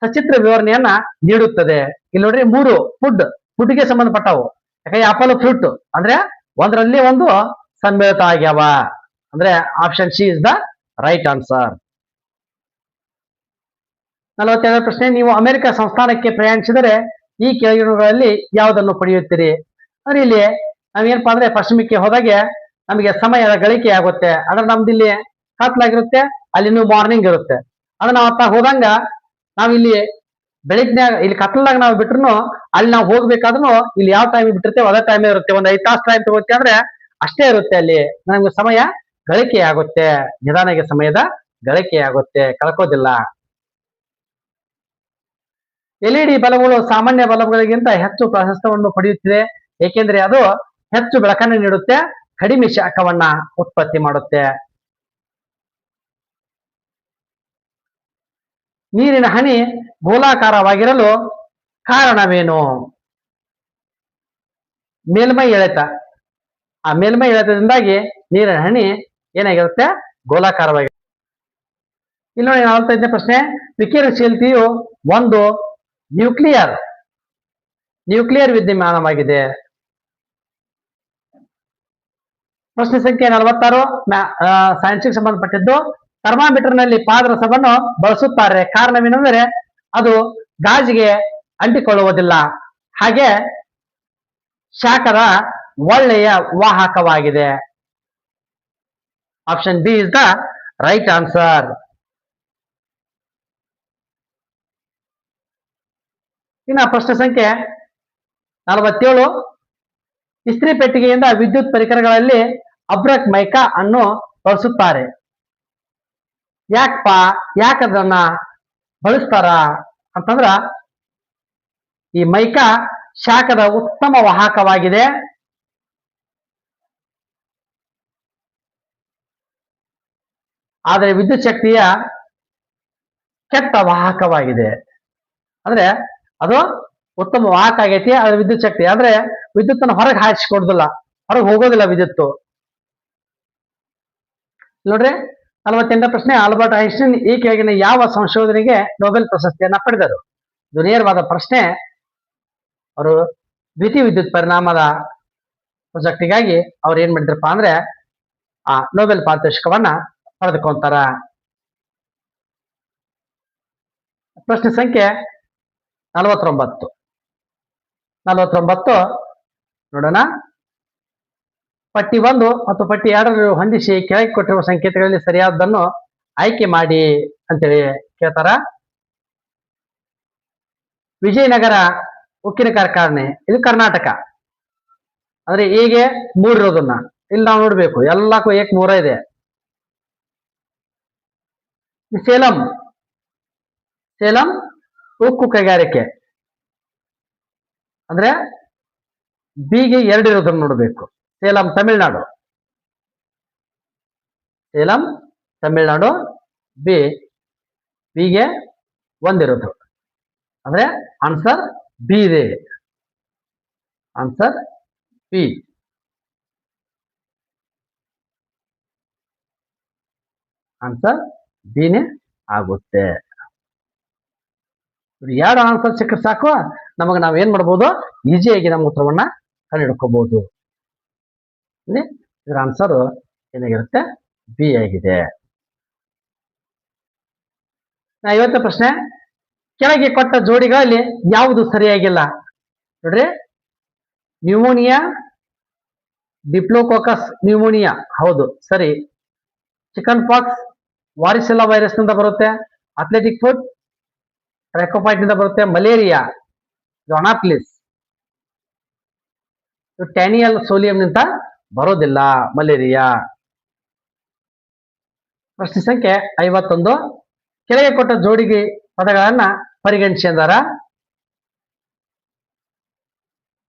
ಸಚಿತ್ರ ವಿವರಣೆಯನ್ನ ನೀಡುತ್ತದೆ? ಇಲ್ಲಿ ನೋಡ್ರಿ 3 ಫುಡ್ಗೆ ಸಂಬಂಧಪಟ್ಟವು. ಯಾಕಂದ್ರೆ ಆಪಲ್ ಫ್ರೂಟ್ ಅಂದ್ರೆ ಒಂದರಲ್ಲಿ ಒಂದು ಸಮ್ಮಿಳಿತ ಆಗ್ಯಾವ. ಅಂದ್ರೆ option C is the right answer. 42ನೇ ಪ್ರಶ್ನೆ. ನೀವು ಅಮೆರಿಕ ಸಂಸ್ಥಾನಕ್ಕೆ ಪ್ರಯಾಣಿಸಿದರೆ ಈ ಕೆಳಗಿನಗಳಲ್ಲಿ ಯಾವುದನ್ನು ಪಡೆಯುತ್ತೀರಿ? ಅಂದ್ರೆ ಇಲ್ಲಿ ನಾವೇನಪ್ಪಾ ಅಂದ್ರೆ ಪಶ್ಚಿಮಕ್ಕೆ ಹೋದಾಗೆ ನಮಗೆ ಸಮಯದ ಗಳಿಕೆ ಆಗುತ್ತೆ. ಅಂದ್ರೆ ನಮ್ದು ಇಲ್ಲಿ ಕತ್ಲಾಗಿರುತ್ತೆ, ಅಲ್ಲಿ ಮಾರ್ನಿಂಗ್ ಇರುತ್ತೆ. ಅಂದ್ರೆ ನಾವು ಅತ್ತ ಹೋದಂಗ ನಾವಿಲ್ಲಿ ಬೆಳಿಗ್ನ್ಯಾಗ ಇಲ್ಲಿ ಕತ್ಲಾಗ ನಾವು ಬಿಟ್ರು ಅಲ್ಲಿ ನಾವು ಹೋಗ್ಬೇಕಾದ್ರೂ ಇಲ್ಲಿ ಯಾವ ಟೈಮ್ ಬಿಟ್ಟಿರ್ತೇವೆ ಅದೇ ಟೈಮ್ ಇರುತ್ತೆ. ಒಂದು 5 ತಾಸು ಟೈಮ್ ತಗೋತೀವಿ ಅಂದ್ರೆ ಅಷ್ಟೇ ಇರುತ್ತೆ. ಅಲ್ಲಿ ನಮ್ಗೆ ಸಮಯ ಗಳಿಕೆ ಆಗುತ್ತೆ, ನಿಧಾನಕ್ಕೆ ಸಮಯದ ಗಳಿಕೆ ಆಗುತ್ತೆ, ಕಳ್ಕೋದಿಲ್ಲ. ಎಲ್ಇಡಿ ಬಲ್ಬ್ಗಳು ಸಾಮಾನ್ಯ ಬಲ್ಬ್ಗಳಿಗಿಂತ ಹೆಚ್ಚು ಪ್ರಶಸ್ತವನ್ನು ಪಡೆಯುತ್ತಿದೆ, ಏಕೆಂದ್ರೆ ಅದು ಹೆಚ್ಚು ಬೆಳಕನ್ನು ನೀಡುತ್ತೆ, ಕಡಿಮೆ ಶಾಖವನ್ನ ಉತ್ಪತ್ತಿ ಮಾಡುತ್ತೆ. ನೀರಿನ ಹನಿ ಗೋಲಾಕಾರವಾಗಿರಲು ಕಾರಣವೇನು? ಮೇಲ್ಮೈ ಎಳೆತ. ಆ ಮೇಲ್ಮೈ ಎಳೆತದಿಂದಾಗಿ ನೀರಿನ ಹನಿ ಏನಾಗಿರುತ್ತೆ? ಗೋಲಾಕಾರವಾಗಿರುತ್ತೆ. ಇಲ್ಲಿ ನೋಡಿ 45ನೇ ಪ್ರಶ್ನೆ. ವಿಕಿರಣಶೀಲತೆಯು ಒಂದು ನ್ಯೂಕ್ಲಿಯರ್ ವಿದ್ಯಮಾನವಾಗಿದೆ. ಪ್ರಶ್ನೆ ಸಂಖ್ಯೆ 46 ಸೈನ್ಸ್ಗೆ ಸಂಬಂಧಪಟ್ಟಿದ್ದು. ಥರ್ಮಾಮೀಟರ್ ನಲ್ಲಿ ಪಾದರಸವನ್ನು ಬಳಸುತ್ತಾರೆ, ಕಾರಣವೇನೆಂದರೆ ಅದು ಗಾಜಿಗೆ ಅಂಟಿಕೊಳ್ಳುವುದಿಲ್ಲ, ಹಾಗೆ ಶಾಖದ ಒಳ್ಳೆಯ ವಾಹಕವಾಗಿದೆ. Option B is the right answer. ಇನ್ನು ಪ್ರಶ್ನೆ ಸಂಖ್ಯೆ 47. ಇಸ್ತ್ರಿ ಪೆಟ್ಟಿಗೆಯಿಂದ ವಿದ್ಯುತ್ ಪರಿಕರಗಳಲ್ಲಿ ಅಬ್ರಕ್ ಮೈಕಾ ಅನ್ನು ಬಳಸುತ್ತಾರೆ. ಯಾಕದನ್ನ ಬಳಸ್ತಾರ ಅಂತಂದ್ರ ಈ ಮೈಕಾ ಶಾಖದ ಉತ್ತಮ ವಾಹಕವಾಗಿದೆ. ಆದರೆ ವಿದ್ಯುತ್ ಶಕ್ತಿಯ ಕೆಟ್ಟ ವಾಹಕವಾಗಿದೆ. ಅಂದ್ರೆ ಅದು ಉತ್ತಮ ವಾಹಕ ಆಗೈತಿ. ಅದ್ರ ವಿದ್ಯುತ್ ಶಕ್ತಿ ಅಂದ್ರೆ ವಿದ್ಯುತ್ ಅನ್ನು ಹೊರಗೆ ಹಾಯಿಸಿಕೊಡುದಿಲ್ಲ, ಹೊರಗೆ ಹೋಗೋದಿಲ್ಲ ವಿದ್ಯುತ್ತು. ನೋಡ್ರಿ 48ನೇ ಪ್ರಶ್ನೆ, ಆಲ್ಬರ್ಟ್ ಐನ್ಸ್ಟೀನ್ ಈ ಕೆಳಗಿನ ಯಾವ ಸಂಶೋಧನೆಗೆ ನೊಬೆಲ್ ಪ್ರಶಸ್ತಿಯನ್ನ ಪಡೆದರು? ಇದು ನೇರವಾದ ಪ್ರಶ್ನೆ. ಅವರು ದ್ವಿತೀಯ ವಿದ್ಯುತ್ ಪರಿಣಾಮದ ಪ್ರಾಜೆಕ್ಟಿಗಾಗಿ ಅವ್ರು ಏನ್ ಮಾಡಿದ್ರಪ್ಪ ಅಂದ್ರೆ ಆ ನೊಬೆಲ್ ಪಾರಿತೋಷಿಕವನ್ನ ಪಡೆದುಕೊಂತಾರ. ಪ್ರಶ್ನೆ ಸಂಖ್ಯೆ 49 ನೋಡೋಣ. ಪಟ್ಟಿ 1 ಮತ್ತು ಪಟ್ಟಿ 2 ಹೊಂದಿಸಿ ಕೆಳಗೆ ಕೊಟ್ಟಿರುವ ಸಂಕೇತಗಳಲ್ಲಿ ಸರಿಯಾದನ್ನು ಆಯ್ಕೆ ಮಾಡಿ ಅಂತೇಳಿ ಕೇಳ್ತಾರ. ವಿಜಯನಗರ ಉಕ್ಕಿನ ಕಾರ್ಖಾನೆ ಇದು ಕರ್ನಾಟಕ. ಅಂದ್ರೆ ಹೀಗೆ 3 ಇರೋದನ್ನ ಇಲ್ಲಿ ನಾವು ನೋಡ್ಬೇಕು, ಎಲ್ಲಕ್ಕೂ ಏಕ್ 3 ಇದೆ. ಸೇಲಂ ಉಕ್ಕು ಕೈಗಾರಿಕೆ ಅಂದ್ರೆ ಬಿಗೆ 2 ಇರೋದನ್ನ ನೋಡ್ಬೇಕು. ಸೇಲಂ ತಮಿಳುನಾಡು ಬಿಗೆ 1 ಇರೋದು ಅಂದ್ರೆ ಆನ್ಸರ್ ಬಿ ಇದೆ. Answer B. ಆನ್ಸರ್ ಬಿನೇ ಆಗುತ್ತೆ. ಎರಡು ಆನ್ಸರ್ ಸಿಕ್ಕರೆ ಸಾಕು, ನಮಗೆ ನಾವ್ ಏನ್ ಮಾಡ್ಬೋದು, ಈಸಿಯಾಗಿ ನಮ್ಮ ಉತ್ತರವನ್ನ ಕಂಡುಹಿಡ್ಕೋಬಹುದು. ಇದರ ಆನ್ಸರ್ ಏನಾಗಿರುತ್ತೆ, ಬಿ ಆಗಿದೆ. 50ನೇ ಪ್ರಶ್ನೆ, ಕೆಳಗೆ ಕೊಟ್ಟ ಜೋಡಿಗಳಲ್ಲಿ ಯಾವುದು ಸರಿಯಾಗಿಲ್ಲ? ನೋಡ್ರಿ, ನ್ಯೂಮೋನಿಯಾ, ಡಿಪ್ಲೋಕೋಕಸ್ ನ್ಯೂಮೋನಿಯಾ ಹೌದು ಸರಿ. ಚಿಕನ್ ಪಾಕ್ಸ್ ವಾರಿಸೆಲ್ಲಾ ವೈರಸ್ ನಿಂದ ಬರುತ್ತೆ. ಅಥ್ಲೆಟಿಕ್ ಫುಡ್ ಟ್ರೈಕೋಫೈಟ್ ನಿಂದ ಬರುತ್ತೆ. ಮಲೇರಿಯಾ ಅನಾಫಿಲಿಸ್ ಟ್ಯಾನಿಯಲ್ ಸೋಲಿಯಂ ನಿಂದ ಬರೋದಿಲ್ಲ ಮಲೇರಿಯಾ. ಪ್ರಶ್ನೆ ಸಂಖ್ಯೆ 51, ಕೆಳಗೆ ಕೊಟ್ಟ ಜೋಡಿಗೆ ಪದಗಳನ್ನ ಪರಿಗಣಿಸಿ ಅಂದಾರ.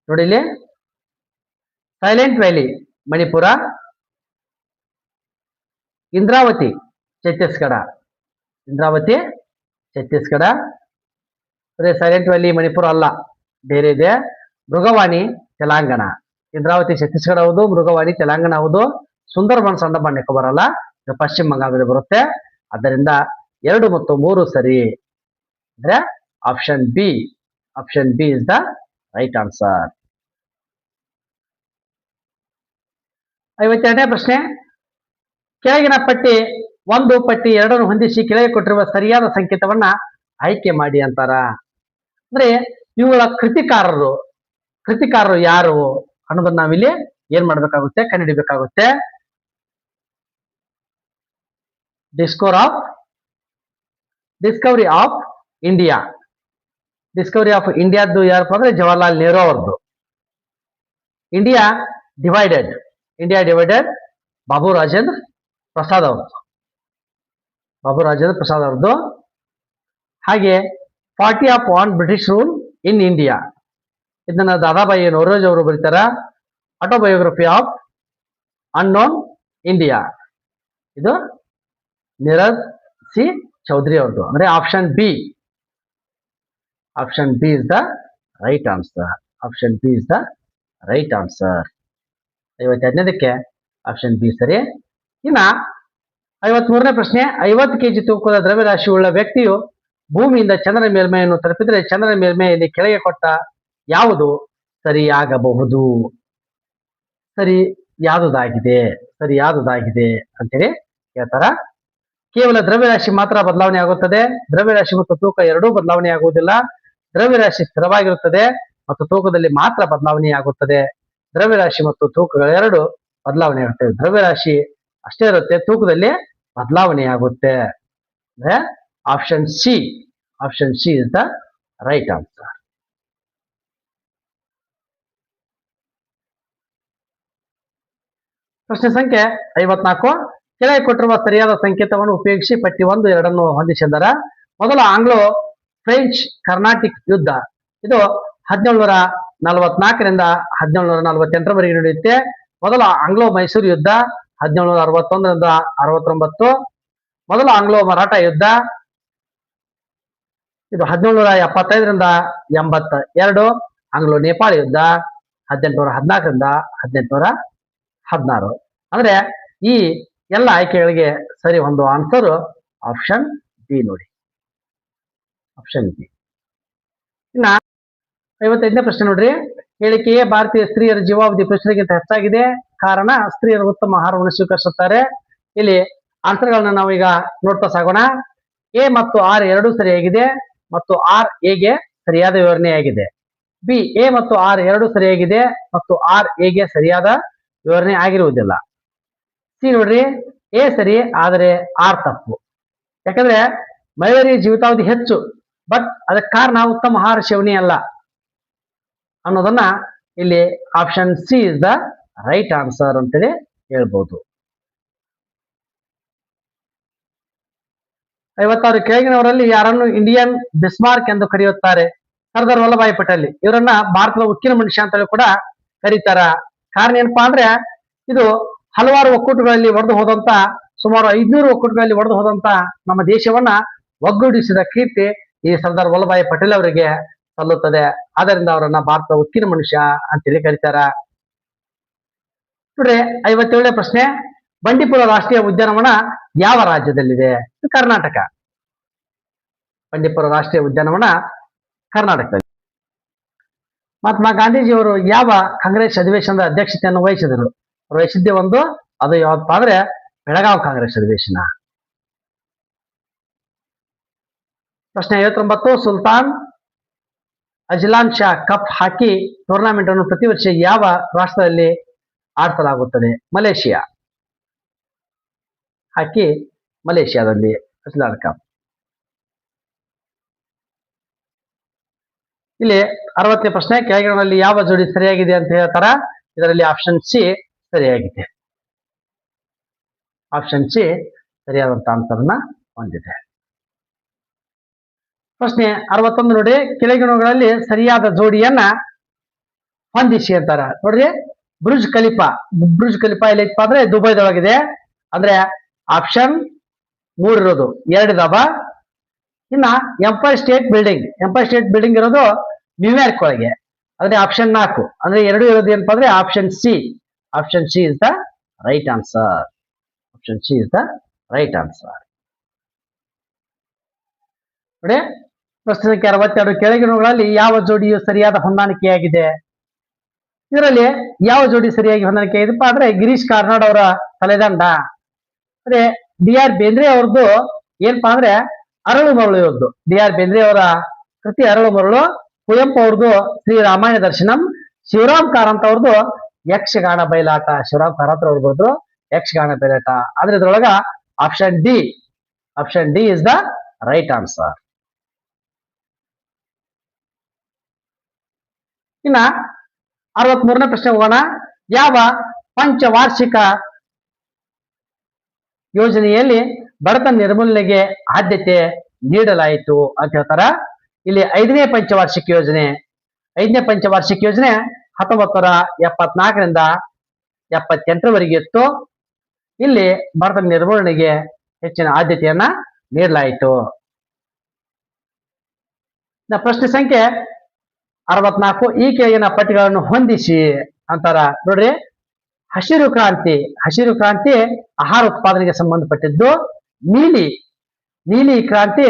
ನೋಡಿಲಿ, Silent Valley Manipur, Indravati Chhattisgarh. Silent Valley Manipur ಅಲ್ಲ, ಬೇರೆ ಇದೆ. ಮೃಗವಾಣಿ ತೆಲಂಗಾಣ. ಇಂದ್ರಾವತಿ ಛತ್ತೀಸ್ಗಢ ಹೌದು, ಮೃಗವಾಣಿ ತೆಲಂಗಾಣ ಹೌದು. ಸುಂದರ್ಬನ್ಸ್ ಅಂಡಮಾನ್ ನಿಕೋಬಾರ್ ಅಲ್ಲ, ಇದು ಪಶ್ಚಿಮ ಬಂಗಾಳದಲ್ಲಿ ಬರುತ್ತೆ. ಆದ್ದರಿಂದ 2 ಮತ್ತು 3 ಸರಿ. ಅಂದ್ರೆ option B is the right answer. 52ನೇ ಪ್ರಶ್ನೆ, ಕೆಳಗಿನ ಪಟ್ಟಿ 1 ಪಟ್ಟಿ 2 ಹೊಂದಿಸಿ ಕೆಳಗೆ ಕೊಟ್ಟಿರುವ ಸರಿಯಾದ ಸಂಕೇತವನ್ನ ಆಯ್ಕೆ ಮಾಡಿ ಅಂತಾರ. ಅಂದ್ರೆ ಇವುಗಳ ಕೃತಿಕಾರರು ಯಾರು ಅನ್ನೋದನ್ನ ನಾವಿಲ್ಲಿ ಏನ್ ಮಾಡ್ಬೇಕಾಗುತ್ತೆ, ಕಂಡುಹಿಡಿಬೇಕಾಗುತ್ತೆ. ಡಿಸ್ಕವರಿ ಆಫ್ ಇಂಡಿಯಾದ್ದು ಯಾರಪ್ಪ ಅಂದ್ರೆ ಜವಾಹರ್ಲಾಲ್ ನೆಹರು ಅವರದ್ದು. ಇಂಡಿಯಾ ಡಿವೈಡೆಡ್ ಬಾಬು ರಾಜೇಂದ್ರ ಪ್ರಸಾದ್ ಅವ್ರದ್ದು. ಹಾಗೆ 40 of on British rule in India, ಇದನ್ನ ದಾದಾಬಾಯಿ ನವರೋಜ್ ಅವರು ಬರೀತಾರ. ಆಟೋಬಯೋಗ್ರಫಿ ಆಫ್ ಅನ್ನೋನ್ ಇಂಡಿಯಾ, ಇದು ನೀರಜ್ ಸಿ ಚೌಧರಿ ಅವ್ರದ್ದು. ಅಂದ್ರೆ option B is the right answer. 52ನೇದಕ್ಕೆ ಆಪ್ಷನ್ ಬಿ ಸರಿ. ಇನ್ನ 53ನೇ ಪ್ರಶ್ನೆ, 50 kg ತೂಕದ ದ್ರವ್ಯರಾಶಿ ಉಳ್ಳ ವ್ಯಕ್ತಿಯು ಭೂಮಿಯಿಂದ ಚಂದ್ರನ ಮೇಲ್ಮೈಯನ್ನು ತಲುಪಿದರೆ ಚಂದ್ರನ ಮೇಲ್ಮೈಯಲ್ಲಿ ಕೆಳಗೆ ಕೊಟ್ಟ ಯಾವುದು ಸರಿಯಾಗಬಹುದು? ಸರಿಯಾದುದಾಗಿದೆ ಅಂತೇಳಿ ಹೇಳ್ತಾರ. ಕೇವಲ ದ್ರವ್ಯರಾಶಿ ಮಾತ್ರ ಬದಲಾವಣೆ ಆಗುತ್ತದೆ. ದ್ರವ್ಯರಾಶಿ ಮತ್ತು ತೂಕ ಎರಡೂ ಬದಲಾವಣೆ ಆಗುವುದಿಲ್ಲ. ದ್ರವ್ಯರಾಶಿ ಸ್ಥಿರವಾಗಿರುತ್ತದೆ ಮತ್ತು ತೂಕದಲ್ಲಿ ಮಾತ್ರ ಬದಲಾವಣೆ ಆಗುತ್ತದೆ. ದ್ರವ್ಯರಾಶಿ ಮತ್ತು ತೂಕಗಳೆರಡು ಬದಲಾವಣೆ ಆಗುತ್ತವೆ. ದ್ರವ್ಯರಾಶಿ ಅಷ್ಟೇ ಇರುತ್ತೆ, ತೂಕದಲ್ಲಿ ಬದಲಾವಣೆ ಆಗುತ್ತೆ. ಅಂದ್ರೆ option C is the right answer. ಪ್ರಶ್ನೆ ಸಂಖ್ಯೆ 54, ಕೆಳಗೆ ಕೊಟ್ಟಿರುವ ಸರಿಯಾದ ಸಂಕೇತವನ್ನು ಉಪಯೋಗಿಸಿ ಪಟ್ಟಿ 1, 2 ಹೊಂದಿಸಿದ್ದಾರೆ. ಮೊದಲ ಆಂಗ್ಲೋ ಫ್ರೆಂಚ್ ಕರ್ನಾಟಿಕ್ ಯುದ್ಧ ಇದು 1744ರಿಂದ 1748ರವರೆಗೆ ನಡೆಯುತ್ತೆ. ಮೊದಲ ಆಂಗ್ಲೋ ಮೈಸೂರು ಯುದ್ಧ 1761ರಿಂದ 69. ಮೊದಲ ಆಂಗ್ಲೋ ಮರಾಠ ಯುದ್ಧ ಇದು 1775ರಿಂದ 82. ಆಂಗ್ಲೋ ನೇಪಾಳ ಯುದ್ಧ 1814ರಿಂದ 1816. ಅಂದ್ರೆ ಈ ಎಲ್ಲ ಆಯ್ಕೆಗಳಿಗೆ ಸರಿ ಹೊಂದುವ ಆನ್ಸರ್ ಆಪ್ಷನ್ ಬಿ ನೋಡಿ, ಆಪ್ಷನ್ ಬಿ. ಇನ್ನ 55ನೇ ಪ್ರಶ್ನೆ ನೋಡ್ರಿ. ಹೇಳಿಕೆಯೇ ಭಾರತೀಯ ಸ್ತ್ರೀಯರ ಜೀವಾವಧಿ ಪುರುಷರಿಗಿಂತ ಹೆಚ್ಚಾಗಿದೆ, ಕಾರಣ ಸ್ತ್ರೀಯರು ಉತ್ತಮ ಆಹಾರವನ್ನು ಸ್ವೀಕರಿಸುತ್ತಾರೆ. ಇಲ್ಲಿ ಆನ್ಸರ್ಗಳನ್ನ ನಾವು ಈಗ ನೋಡ್ತಾ ಸಾಗೋಣ. ಎ ಮತ್ತು ಆರ್ ಎರಡೂ ಸರಿಯಾಗಿದೆ ಮತ್ತು ಆರ್ ಎಗೆ ಸರಿಯಾದ ವಿವರಣೆಯಾಗಿದೆ. ಬಿ ಎ ಮತ್ತು ಆರ್ ಎರಡೂ ಸರಿಯಾಗಿದೆ ಮತ್ತು ಆರ್ ಎಗೆ ಸರಿಯಾದ ವಿವರಣೆ ಆಗಿರುವುದಿಲ್ಲ. ಸಿ ನೋಡ್ರಿ, ಎ ಸರಿ ಆದರೆ ಆರ್ ತಪ್ಪು. ಯಾಕಂದ್ರೆ ಮಹಿಳೆಯರಿಗೆ ಜೀವಿತಾವಧಿ ಹೆಚ್ಚು, ಬಟ್ ಅದಕ್ಕೆ ಕಾರಣ ಉತ್ತಮ ಆಹಾರ ಸೇವನೆ ಅಲ್ಲ ಅನ್ನೋದನ್ನ ಇಲ್ಲಿ option C is the right answer ಅಂತೇಳಿ ಹೇಳ್ಬೋದು. 56 ಕೆಳಗಿನವರಲ್ಲಿ ಯಾರನ್ನು ಇಂಡಿಯನ್ ಬಿಸ್ಮಾರ್ಕ್ ಎಂದು ಕರೆಯುತ್ತಾರೆ? ಸರ್ದಾರ್ ವಲ್ಲಭಾಯಿ ಪಟೇಲ್. ಇವರನ್ನ ಭಾರತದ ಉಕ್ಕಿನ ಮನುಷ್ಯ ಅಂತೇಳಿ ಕೂಡ ಕರೀತಾರ. ಕಾರಣ ಏನಪ್ಪಾ ಅಂದ್ರೆ ಇದು ಹಲವಾರು ಒಕ್ಕೂಟಗಳಲ್ಲಿ ಒಡೆದು ಹೋದಂತ, ಸುಮಾರು 500 ಒಕ್ಕೂಟಗಳಲ್ಲಿ ಒಡೆದು ಹೋದಂತ ನಮ್ಮ ದೇಶವನ್ನ ಒಗ್ಗೂಡಿಸಿದ ಕೀರ್ತಿ ಈ ಸರ್ದಾರ್ ವಲ್ಲಭಾಯಿ ಪಟೇಲ್ ಅವರಿಗೆ ಸಲ್ಲುತ್ತದೆ. ಆದ್ದರಿಂದ ಅವರನ್ನ ಭಾರತದ ಉಕ್ಕಿನ ಮನುಷ್ಯ ಅಂತೇಳಿ ಕರೀತಾರ. ನೋಡ್ರಿ, 57ನೇ ಪ್ರಶ್ನೆ. ಬಂಡೀಪುರ ರಾಷ್ಟ್ರೀಯ ಉದ್ಯಾನವನ ಯಾವ ರಾಜ್ಯದಲ್ಲಿದೆ? ಕರ್ನಾಟಕ. ಬಂಡೀಪುರ ರಾಷ್ಟ್ರೀಯ ಉದ್ಯಾನವನ ಕರ್ನಾಟಕದಲ್ಲಿ. ಮಹಾತ್ಮ ಗಾಂಧೀಜಿಯವರು ಯಾವ ಕಾಂಗ್ರೆಸ್ ಅಧಿವೇಶನದ ಅಧ್ಯಕ್ಷತೆಯನ್ನು ವಹಿಸಿದರು? ವಹಿಸಿದ್ದೆ ಒಂದು, ಅದು ಯಾವಪ್ಪ ಅಂದ್ರೆ ಬೆಳಗಾವಿ ಕಾಂಗ್ರೆಸ್ ಅಧಿವೇಶನ. ಪ್ರಶ್ನೆ 59. Sultan Ajlan Shah cup hockey tournament ಅನ್ನು ಪ್ರತಿ ವರ್ಷ ಯಾವ ರಾಷ್ಟ್ರದಲ್ಲಿ ಆಡಿಸಲಾಗುತ್ತದೆ? ಮಲೇಷಿಯಾ. ಹಾಕಿ ಮಲೇಷಿಯಾದಲ್ಲಿ ಅಜ್ಲಾನ್ ಕಪ್. ಇಲ್ಲಿ 60ನೇ ಪ್ರಶ್ನೆ. ಕೆಳಗಿನಲ್ಲಿ ಯಾವ ಜೋಡಿ ಸರಿಯಾಗಿದೆ ಅಂತ ಹೇಳ್ತಾರ? ಇದರಲ್ಲಿ ಆಪ್ಷನ್ ಸಿ ಸರಿಯಾಗಿದೆ. ಆಪ್ಷನ್ ಸಿ ಸರಿಯಾದಂತ ಆನ್ಸರ್ನ ಹೊಂದಿದೆ. ಪ್ರಶ್ನೆ 61 ನೋಡಿ. ಕೆಳಗಿನವುಗಳಲ್ಲಿ ಸರಿಯಾದ ಜೋಡಿಯನ್ನ ಹೊಂದಿಸಿ ಅಂತಾರ. ನೋಡ್ರಿ, ಬುರ್ಜ್ ಖಲೀಫಾ. ಬುರ್ಜ್ ಖಲೀಫಾ ಎಲ್ಲೈತಪ್ಪ ಅಂದ್ರೆ ದುಬೈದೊಳಗಿದೆ. ಅಂದ್ರೆ ಆಪ್ಷನ್ 3 ಇರೋದು, 2 ಇದಾವ. ಇನ್ನ empire state building. Empire state building ಇರೋದು ನ್ಯೂಯಾರ್ಕ್ ಒಳಗೆ. ಅಂದ್ರೆ ಆಪ್ಷನ್ 4. ಅಂದ್ರೆ 2 ಇರೋದು ಏನಪ್ಪಾ ಅಂದ್ರೆ option C. Option C is the right answer. Option C is the right answer. ನೋಡಿ, ಪ್ರಶ್ನೆ ಸಂಖ್ಯೆ 62. ಕೆಳಗಿನವುಗಳಲ್ಲಿ ಯಾವ ಜೋಡಿಯು ಸರಿಯಾದ ಹೊಂದಾಣಿಕೆಯಾಗಿದೆ? ಇದರಲ್ಲಿ ಯಾವ ಜೋಡಿ ಸರಿಯಾಗಿ ಹೊಂದಾಣಿಕೆ ಇದೆಪ್ಪ ಅಂದ್ರೆ ಗಿರೀಶ್ ಕಾರ್ನಾಡ್ ಅವರ ತಲೆದಂಡ. ಅಂದ್ರೆ ಡಿ ಆರ್ ಬೇಂದ್ರೆ ಅವ್ರದ್ದು ಏನಪ್ಪಾ ಅಂದ್ರೆ ಅರಳು ಮರಳು ಇರೋದು. ಡಿ ಆರ್ ಬೇಂದ್ರೆ ಅವರ ಕೃತಿ ಅರಳು ಮರಳು. ಕುವೆಂಪು ಅವ್ರದ್ದು ಶ್ರೀ ರಾಮಾಯಣ ದರ್ಶನಂ. ಶಿವರಾಮ್ ಕಾರಂತ್ ಅವ್ರದ್ದು ಯಕ್ಷಗಾನ ಬಯಲಾಟ. ಶಿವರಾಮ್ ಕಾರಂತ್ ಅವ್ರು ಬರೆದ್ರು ಯಕ್ಷಗಾನ ಬಯಲಾಟ. ಆದ್ರೆ ಇದ್ರೊಳಗ option D, option D is the right answer. ಇನ್ನ 63ನೇ ಪ್ರಶ್ನೆ ಹೋಗೋಣ. ಯಾವ ಪಂಚವಾರ್ಷಿಕ ಯೋಜನೆಯಲ್ಲಿ ಬಡತನ ನಿರ್ಮೂಲನೆಗೆ ಆದ್ಯತೆ ನೀಡಲಾಯಿತು ಅಂತ ಹೇಳ್ತಾರ? ಇಲ್ಲಿ 5ನೇ ಪಂಚವಾರ್ಷಿಕ ಯೋಜನೆ. 5ನೇ ಪಂಚವಾರ್ಷಿಕ ಯೋಜನೆ 1974ರಿಂದ 78ರವರೆಗೆ ಇತ್ತು. ಇಲ್ಲಿ ಬಡತನ ನಿರ್ಮೂಲನೆಗೆ ಹೆಚ್ಚಿನ ಆದ್ಯತೆಯನ್ನ ನೀಡಲಾಯಿತು. ಪ್ರಶ್ನೆ ಸಂಖ್ಯೆ 64. ಈ ಕೆಳಗಿನ ಪಟ್ಟಿಗಳನ್ನು ಹೊಂದಿಸಿ ಅಂತಾರ. ನೋಡ್ರಿ, ಹಸಿರು ಕ್ರಾಂತಿ. ಹಸಿರು ಕ್ರಾಂತಿ ಆಹಾರ ಉತ್ಪಾದನೆಗೆ ಸಂಬಂಧಪಟ್ಟಿದ್ದು. ನೀಲಿ ಕ್ರಾಂತಿ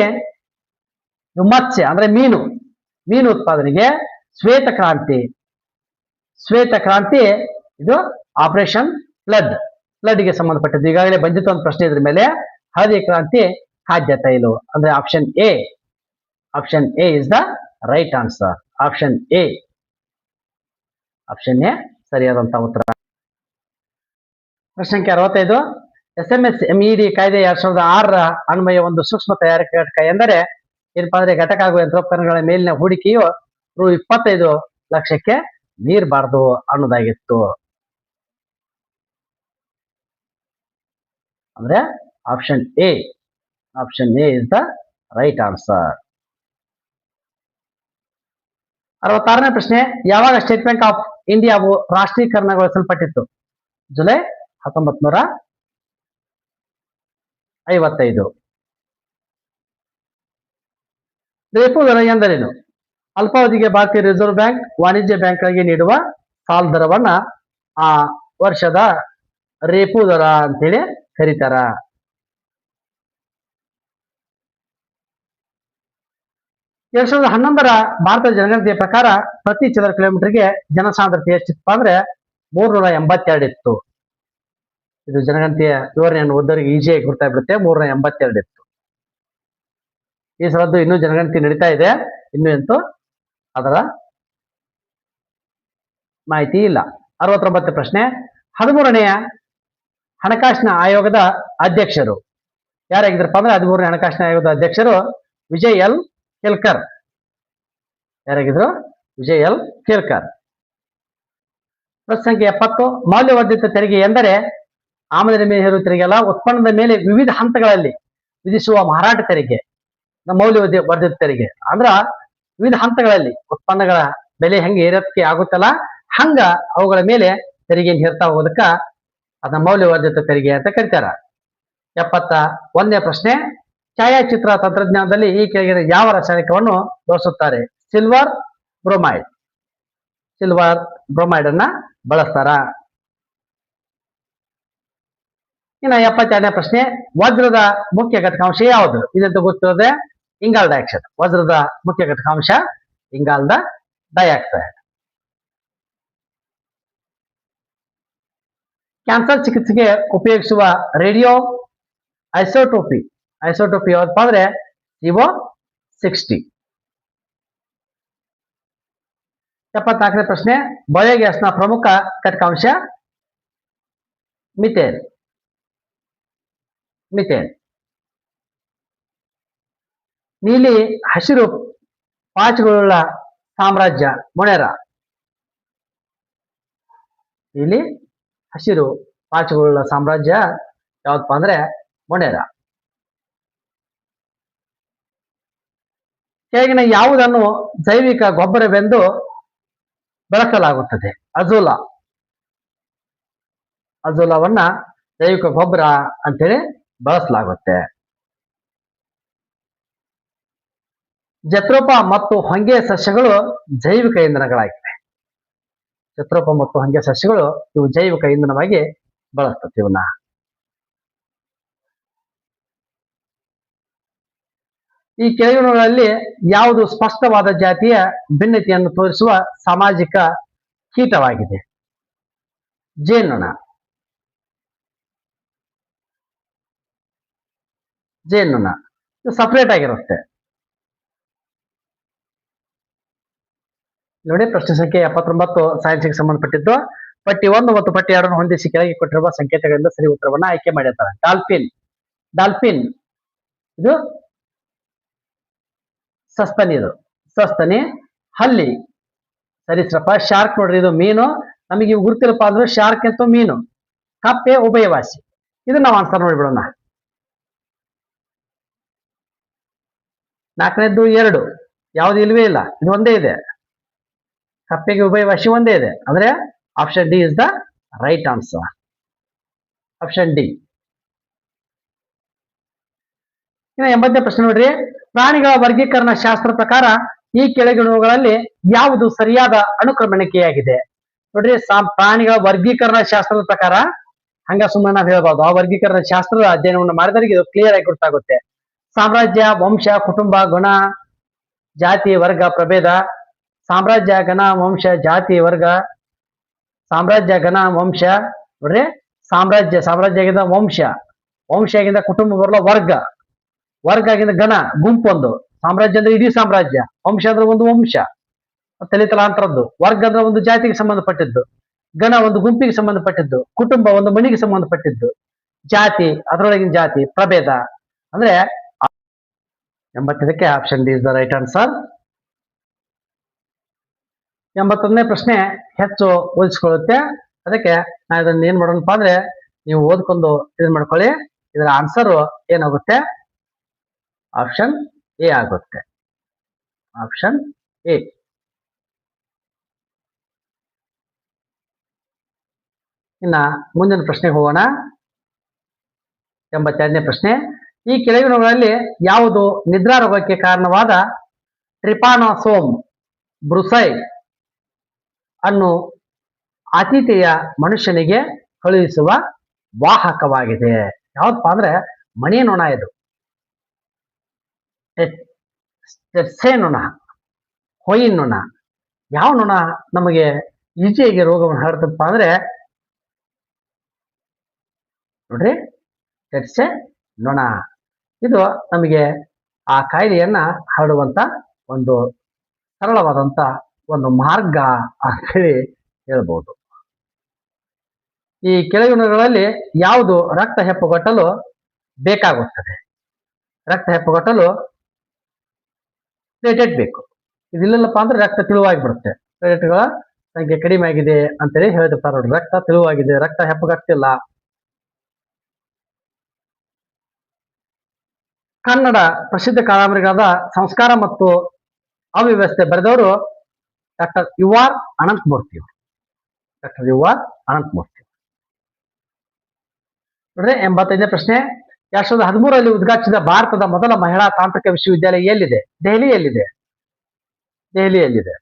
ಮತ್ಸ್ಯ ಅಂದ್ರೆ ಮೀನು ಉತ್ಪಾದನೆಗೆ. ಶ್ವೇತ ಕ್ರಾಂತಿ ಇದು ಆಪರೇಷನ್ ಫ್ಲಡ್ಗೆ ಸಂಬಂಧಪಟ್ಟಿದ್ದು. ಈಗಾಗಲೇ ಬಂದಿತ್ತು ಒಂದು ಪ್ರಶ್ನೆ ಇದ್ರ ಮೇಲೆ. ಹಳದಿ ಕ್ರಾಂತಿ ಖಾದ್ಯ ತೈಲು. ಅಂದ್ರೆ option A. Option A is the right answer. Option A. Option A ಸರಿಯಾದಂತಹ ಉತ್ತರ. ಪ್ರಶ್ನೆ ಸಂಖ್ಯೆ 65. SMS-MED ಕಾಯ್ದೆ 2006ರ ಅನ್ವಯ ಒಂದು ಸೂಕ್ಷ್ಮ ತಯಾರಿಕಾ ಘಟಕ ಎಂದರೆ ಏನಪ್ಪಾ ಅಂದ್ರೆ ಘಟಕ ಹಾಗೂ ಯಂತ್ರೋಪಕರಣಗಳ ಮೇಲಿನ ಹೂಡಿಕೆಯು ರೂ. 25 ಲಕ್ಷಕ್ಕೆ ಮೀರಬಾರದು ಅನ್ನೋದಾಗಿತ್ತು. ಅಂದ್ರೆ option A. Option A is the right answer. 66ನೇ ಪ್ರಶ್ನೆ. ಯಾವಾಗ ಸ್ಟೇಟ್ ಬ್ಯಾಂಕ್ ಆಫ್ ಇಂಡಿಯಾವು ರಾಷ್ಟ್ರೀಕರಣಗೊಳಿಸಲ್ಪಟ್ಟಿತ್ತು? ಜುಲೈ 1955. ರೇಪೋ ದರ ಎಂದರೇನು? ಅಲ್ಪಾವಧಿಗೆ ಭಾರತೀಯ ರಿಸರ್ವ್ ಬ್ಯಾಂಕ್ ವಾಣಿಜ್ಯ ಬ್ಯಾಂಕ್ಗಳಿಗೆ ನೀಡುವ ಸಾಲ ದರವನ್ನ ಆ ವರ್ಷದ ರೇಪೋ ದರ ಅಂತೇಳಿ ಕರೀತಾರ. 2011ರ ಭಾರತದ ಜನಗಣತಿಯ ಪ್ರಕಾರ ಪ್ರತಿ ಚದರ ಕಿಲೋಮೀಟರ್ಗೆ ಜನಸಾಂದ್ರತೆ ಎಷ್ಟಿತ್ತು ಅಂದ್ರೆ 382 ಇತ್ತು. ಇದು ಜನಗಣತಿಯ ವಿವರಣೆಯನ್ನು ಓದೋರಿಗೆ ಈಸಿಯಾಗಿ ಗೊತ್ತಾಗ್ಬಿಡುತ್ತೆ. 382 ಇತ್ತು. ಈ ಸಲದ್ದು ಇನ್ನೂ ಜನಗಣತಿ ನಡೀತಾ ಇದೆ. ಇನ್ನೂ ಎಂತೂ ಅದರ ಮಾಹಿತಿ ಇಲ್ಲ. 69 ಪ್ರಶ್ನೆ, 13ನೇ ಹಣಕಾಸಿನ ಆಯೋಗದ ಅಧ್ಯಕ್ಷರು ಯಾರಾಗಿದ್ರಪ್ಪ ಅಂದ್ರೆ 13ನೇ ಹಣಕಾಸಿನ ಆಯೋಗದ ಅಧ್ಯಕ್ಷರು ವಿಜಯ್ ಎಲ್ ಕೇಲ್ಕರ್. ಯಾರಾಗಿದ್ರು? ವಿಜಯ್ ಎಲ್ ಕೇಲ್ಕರ್. ಪ್ರಶ್ನೆ ಸಂಖ್ಯೆ 70, ಮೌಲ್ಯವರ್ಧಿತ ತೆರಿಗೆ ಎಂದರೆ ಆಮದಿನ ಮೇಲೆ ಹೇರುವ ತೆರಿಗೆ ಅಲ್ಲ, ಉತ್ಪನ್ನದ ಮೇಲೆ ವಿವಿಧ ಹಂತಗಳಲ್ಲಿ ವಿಧಿಸುವ ಮಾರಾಟ ತೆರಿಗೆ ಮೌಲ್ಯವರ್ಧಿತ ತೆರಿಗೆ. ಅಂದ್ರ ವಿವಿಧ ಹಂತಗಳಲ್ಲಿ ಉತ್ಪನ್ನಗಳ ಬೆಲೆ ಹೆಂಗೆ ಏರಿಕೆ ಆಗುತ್ತಲ್ಲ ಹಂಗ ಅವುಗಳ ಮೇಲೆ ತೆರಿಗೆಯನ್ನು ಹೇರ್ತಾ ಹೋಗೋದಕ್ಕ ಅದನ್ನ ಮೌಲ್ಯವರ್ಧಿತ ತೆರಿಗೆ ಅಂತ ಕರೀತಾರ. 71ನೇ ಪ್ರಶ್ನೆ, ಛಾಯಾಚಿತ್ರ ತಂತ್ರಜ್ಞಾನದಲ್ಲಿ ಈ ಕೆಳಗಿನ ಯಾವ ರಾಸಾಯನಿಕವನ್ನು ಬಳಸುತ್ತಾರೆ? Silver bromide. ಸಿಲ್ವರ್ ಬ್ರೋಮೈಡ್ ಅನ್ನ ಬಳಸ್ತಾರ. ಇನ್ನು 72ನೇ ಪ್ರಶ್ನೆ, ವಜ್ರದ ಮುಖ್ಯ ಘಟಕಾಂಶ ಯಾವುದು? ಇದಂತೂ ಗೊತ್ತಿರೋದೆ ಇಂಗಾಲ ಡೈಆಕ್ಸೈಡ್. ವಜ್ರದ ಮುಖ್ಯ ಘಟಕಾಂಶ ಇಂಗಾಲದ ಡೈಆಕ್ಸೈಡ್. ಕ್ಯಾನ್ಸರ್ ಚಿಕಿತ್ಸೆಗೆ ಉಪಯೋಗಿಸುವ ರೇಡಿಯೋ ಐಸೋಟೋಪಿ ಯಾವಪ್ಪ ಅಂದ್ರೆ CO60. 74ನೇ ಪ್ರಶ್ನೆ, ಬಯೋಗ್ಯಾಸ್ನ ಪ್ರಮುಖ ಘಟಕಾಂಶ ಮಿಥೇನ್. ನೀಲಿ ಹಸಿರು ಪಾಚುಗಳ ಸಾಮ್ರಾಜ್ಯ ಮೊಣೆರಾ. ನೀಲಿ ಹಸಿರು ಪಾಚುಗಳ ಸಾಮ್ರಾಜ್ಯ ಯಾವಪ್ಪ ಅಂದ್ರೆ ಮೊಣೆರಾ. ಕೆಳಗಿನ ಯಾವುದನ್ನು ಜೈವಿಕ ಗೊಬ್ಬರವೆಂದು ಬಳಸಲಾಗುತ್ತದೆ? ಅಜೋಲಾವನ್ನ ಜೈವಿಕ ಗೊಬ್ಬರ ಅಂತೇಳಿ ಬಳಸಲಾಗುತ್ತೆ. ಜತ್ರೋಪ ಮತ್ತು ಹೊಂಗೆ ಸಸ್ಯಗಳು ಜೈವಿಕ ಇಂಧನಗಳಾಗಿವೆ. ಜತ್ರೋಪ ಮತ್ತು ಹೊಂಗೆ ಸಸ್ಯಗಳು ಇವು ಜೈವಿಕ ಇಂಧನವಾಗಿ ಬಳಸ್ತದೆ ಇವನ್ನ. ಈ ಕೆಳಗಿನಗಳಲ್ಲಿ ಯಾವುದು ಸ್ಪಷ್ಟವಾದ ಜಾತಿಯ ಭಿನ್ನತೆಯನ್ನು ತೋರಿಸುವ ಸಾಮಾಜಿಕ ಕೀಟವಾಗಿದೆ? ಜೇನುನೊಣ. ಇದು ಸಪರೇಟ್ ಆಗಿರುತ್ತೆ ನೋಡಿ. ಪ್ರಶ್ನೆ ಸಂಖ್ಯೆ 79 ಸೈನ್ಸ್ಗೆ ಸಂಬಂಧಪಟ್ಟಿದ್ದು. ಪಟ್ಟಿ 1 ಮತ್ತು ಪಟ್ಟಿ 2 ಹೊಂದಿಸಿ ಕೆಳಗೆ ಕೊಟ್ಟಿರುವ ಸಂಕೇತಗಳಿಂದ ಸರಿ ಉತ್ತರವನ್ನ ಆಯ್ಕೆ ಮಾಡಿರ್ತಾರೆ. ಡಾಲ್ಫಿನ್ ಇದು ಸಸ್ತನಿ. ಹಲ್ಲಿ ಸರೀಸೃಪ. ಶಾರ್ಕ್ ನೋಡ್ರಿ, ಇದು ಮೀನು. ನಮಗೆ ಇವು ಗುರುತಿರಪ್ಪ ಅಂದ್ರೆ ಶಾರ್ಕ್ ಅಂತ ಮೀನು. ಕಪ್ಪೆ ಉಭಯವಾಸಿ. ಇದು ನಾವು ಆನ್ಸರ್ ನೋಡ್ಬಿಡೋಣ. 4ನೇದ್ದು 2 ಯಾವುದು ಇಲ್ವೇ ಇಲ್ಲ, ಇದು ಒಂದೇ ಇದೆ. ಕಪ್ಪೆಗೆ ಉಭಯವಾಸಿ ಒಂದೇ ಇದೆ ಅಂದ್ರೆ option D is the right answer. Option D. ಇನ್ನು 80ನೇ ಪ್ರಶ್ನೆ ನೋಡ್ರಿ, ಪ್ರಾಣಿಗಳ ವರ್ಗೀಕರಣ ಶಾಸ್ತ್ರ ಪ್ರಕಾರ ಈ ಕೆಳಗಿನವುಗಳಲ್ಲಿ ಯಾವುದು ಸರಿಯಾದ ಅನುಕ್ರಮಣಿಕೆಯಾಗಿದೆ? ನೋಡ್ರಿ, ಪ್ರಾಣಿಗಳ ವರ್ಗೀಕರಣ ಶಾಸ್ತ್ರದ ಪ್ರಕಾರ ಹಂಗ ಸುಮ್ಮನೆ ನಾವು ಹೇಳ್ಬಾರ್ದು. ಆ ವರ್ಗೀಕರಣ ಶಾಸ್ತ್ರದ ಅಧ್ಯಯನವನ್ನು ಮಾಡಿದವರಿಗೆ ಇದು ಕ್ಲಿಯರ್ ಆಗಿ ಗೊತ್ತಾಗುತ್ತೆ. ಸಾಮ್ರಾಜ್ಯ, ವಂಶ, ಕುಟುಂಬ, ಗುಣ, ಜಾತಿ, ವರ್ಗ, ಪ್ರಭೇದ. ಸಾಮ್ರಾಜ್ಯ, ಗಣ, ವಂಶ, ಜಾತಿ, ವರ್ಗ. ಸಾಮ್ರಾಜ್ಯ, ಗಣ, ವಂಶ. ನೋಡ್ರಿ, ಸಾಮ್ರಾಜ್ಯಗಿಂತ ವಂಶಗಿಂತ ಕುಟುಂಬ ಬರಲ್ಲ, ವರ್ಗ ಆಗಿಂದ ಗಣ, ಗುಂಪು ಒಂದು. ಸಾಮ್ರಾಜ್ಯ ಅಂದ್ರೆ ಇಡೀ ಸಾಮ್ರಾಜ್ಯ. ವಂಶ ಅಂದ್ರೆ ಒಂದು ವಂಶ ತಲೆತಲಾಂತರದ್ದು. ವರ್ಗ ಅಂದ್ರೆ ಒಂದು ಜಾತಿಗೆ ಸಂಬಂಧಪಟ್ಟಿದ್ದು. ಗಣ ಒಂದು ಗುಂಪಿಗೆ ಸಂಬಂಧಪಟ್ಟಿದ್ದು. ಕುಟುಂಬ ಒಂದು ಮಣಿಗೆ ಸಂಬಂಧಪಟ್ಟಿದ್ದು. ಜಾತಿ ಅದರೊಳಗಿನ ಜಾತಿ. ಪ್ರಭೇದ ಅಂದ್ರೆ 85ಕ್ಕೆ option D is the right answer. 81ನೇ ಪ್ರಶ್ನೆ ಹೆಚ್ಚು ಓದಿಸ್ಕೊಳ್ಳುತ್ತೆ. ಅದಕ್ಕೆ ನಾ ಇದನ್ನ ಏನ್ ಮಾಡೋಣಪ್ಪ ಅಂದ್ರೆ ನೀವು ಓದ್ಕೊಂಡು ಇದನ್ ಮಾಡ್ಕೊಳ್ಳಿ. ಇದರ ಆನ್ಸರ್ ಏನಾಗುತ್ತೆ? ಆಪ್ಷನ್ ಎ ಆಗುತ್ತೆ. Option A. ಇನ್ನ ಮುಂದಿನ ಪ್ರಶ್ನೆಗೆ ಹೋಗೋಣ. 82ನೇ ಪ್ರಶ್ನೆ, ಈ ಕೆಳಗಿನವುಗಳಲ್ಲಿ ಯಾವುದು ನಿದ್ರಾ ರೋಗಕ್ಕೆ ಕಾರಣವಾದ ಟ್ರಿಪಾನೋಸೋಮ್ ಬ್ರುಸೈ ಅನ್ನು ಆತಿಥೇಯ ಮನುಷ್ಯನಿಗೆ ಕಳುಹಿಸುವ ವಾಹಕವಾಗಿದೆ. ಯಾವತ್ತಪ್ಪ ಅಂದ್ರೆ ಮಣಿ ನೊಣ ಇದು. ಟೆಟ್ಸೆ ನೊಣ, ಹೊಯಿನ್ ನೊಣ. ಯಾವ ನೊಣ ನಮಗೆ ಈಜಿಯಾಗಿ ರೋಗವನ್ನು ಹರಡ್ತಪ್ಪ ಅಂದ್ರೆ ನೋಡ್ರಿ, ಟೆಟ್ಸೆ ನೊಣ. ಇದು ನಮಗೆ ಆ ಕಾಯಿಲೆಯನ್ನ ಹರಡುವಂತ ಒಂದು ಸರಳವಾದಂತ ಒಂದು ಮಾರ್ಗ ಅಂತ ಹೇಳಿ ಹೇಳ್ಬೋದು. ಈ ಕೆಳಗಿನಗಳಲ್ಲಿ ಯಾವುದು ರಕ್ತ ಹೆಪ್ಪುಗಟ್ಟಲು ಬೇಕಾಗುತ್ತದೆ? ರಕ್ತ ಹೆಪ್ಪುಗಟ್ಟಲು ಪ್ಲೇಟೆಟ್ ಬೇಕು. ಇದಿಲ್ಲಪ್ಪ ಅಂದ್ರೆ ರಕ್ತ ತಿಳುವಾಗಿಬಿಡುತ್ತೆ. ಪ್ಲೇಟೆಟ್ಗಳ ಸಂಖ್ಯೆ ಕಡಿಮೆ ಆಗಿದೆ ಅಂತೇಳಿ ಹೇಳ್ತಿರ್ತಾರೆ ನೋಡಿ. ರಕ್ತ ತಿಳುವಾಗಿದೆ, ರಕ್ತ ಹೆಪ್ಪುಗಟ್ಟಿಲ್ಲ. ಕನ್ನಡ ಪ್ರಸಿದ್ಧ ಕಾದಂಬರಿಗಳಾದ ಸಂಸ್ಕಾರ ಮತ್ತು ಅವ್ಯವಸ್ಥೆ ಬರೆದವರು doctor U R Ananthamurthy. Doctor U R Ananthamurthy. ನೋಡ್ರಿ, 85ನೇ ಪ್ರಶ್ನೆ. 2013ರಲ್ಲಿ ಉದ್ಘಾಟಿಸಿದ ಭಾರತದ ಮೊದಲ ಮಹಿಳಾ ತಾಂತ್ರಿಕ ವಿಶ್ವವಿದ್ಯಾಲಯ ಎಲ್ಲಿದೆ? ದೆಹಲಿಯಲ್ಲಿದೆ. ದೆಹಲಿಯಲ್ಲಿದೆ.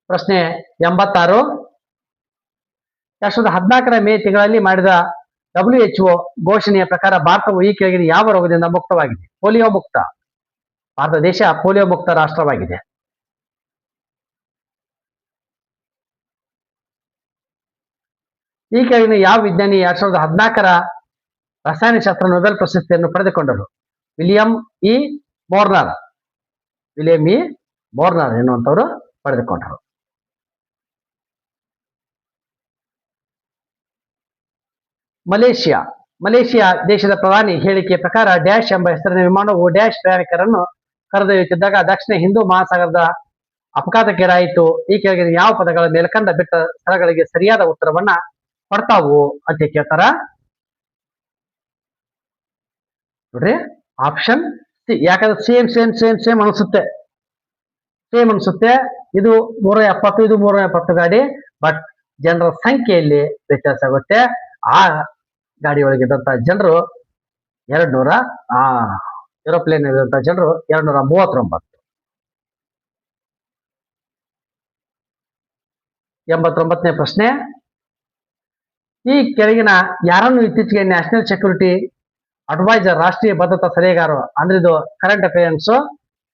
ಪ್ರಶ್ನೆ 86. 2014ರ ಮೇ ತಿಂಗಳಲ್ಲಿ ಮಾಡಿದ WHO ಘೋಷಣೆಯ ಪ್ರಕಾರ ಭಾರತವು ಈ ಕೆಳಗಿನ ಯಾವ ರೋಗದಿಂದ ಮುಕ್ತವಾಗಿದೆ? ಪೋಲಿಯೋ ಮುಕ್ತ. ಭಾರತ ದೇಶ ಪೋಲಿಯೋ ಮುಕ್ತ ರಾಷ್ಟ್ರವಾಗಿದೆ. ಈ ಕೆಳಗಿನ ಯಾವ ವಿಜ್ಞಾನಿ 2014ರ ರಸಾಯನಶಾಸ್ತ್ರ ನೊಬೆಲ್ ಪ್ರಶಸ್ತಿಯನ್ನು ಪಡೆದುಕೊಂಡರು? William E Moerner. William E Moerner ಎನ್ನುವಂತವರು ಪಡೆದುಕೊಂಡರು. ಮಲೇಷಿಯಾ ದೇಶದ ಪ್ರಧಾನಿ ಹೇಳಿಕೆಯ ಪ್ರಕಾರ ಡ್ಯಾಶ್ ಎಂಬ ಹೆಸರಿನ ವಿಮಾನವು ಡ್ಯಾಶ್ ಪ್ರಯಾಣಿಕರನ್ನು ಕರೆದೊಯ್ಯುತ್ತಿದ್ದಾಗ ದಕ್ಷಿಣ ಹಿಂದೂ ಮಹಾಸಾಗರದ ಅಪಘಾತಕ್ಕೀಡಾಯಿತು. ಈ ಕೆಳಗಿನ ಯಾವ ಪದಗಳ ಮೇಲ್ಕಂಡ ಬಿಟ್ಟ ಸ್ಥಳಗಳಿಗೆ ಸರಿಯಾದ ಉತ್ತರವನ್ನ ಕೊಡ್ತಾವು ಅಂತ ಕೇಳ್ತಾರ. ನೋಡ್ರಿ, ಆಪ್ಷನ್ ಸಿ. ಯಾಕಂದ್ರೆ ಸೇಮ್ ಅನಿಸುತ್ತೆ. ಇದು 370, ಇದು 370 ಗಾಡಿ. ಬಟ್ ಜನರ ಸಂಖ್ಯೆಯಲ್ಲಿ ವ್ಯತ್ಯಾಸ ಆಗುತ್ತೆ. ಆ ಗಾಡಿ ಒಳಗಿದ್ದಂತ ಜನರು 200, ಏರೋಪ್ಲೇನ್ ಇರುವಂತ ಜನರು 239. 89ನೇ ಪ್ರಶ್ನೆ. ಈ ಕೆಳಗಿನ ಯಾರನ್ನು ಇತ್ತೀಚೆಗೆ ನ್ಯಾಷನಲ್ ಸೆಕ್ಯೂರಿಟಿ ಅಡ್ವೈಸರ್, ರಾಷ್ಟ್ರೀಯ ಭದ್ರತಾ ಸಲಹೆಗಾರ ಅಂದ್ರೆ ಇದು ಕರೆಂಟ್ ಅಫೇರ್ಸ್,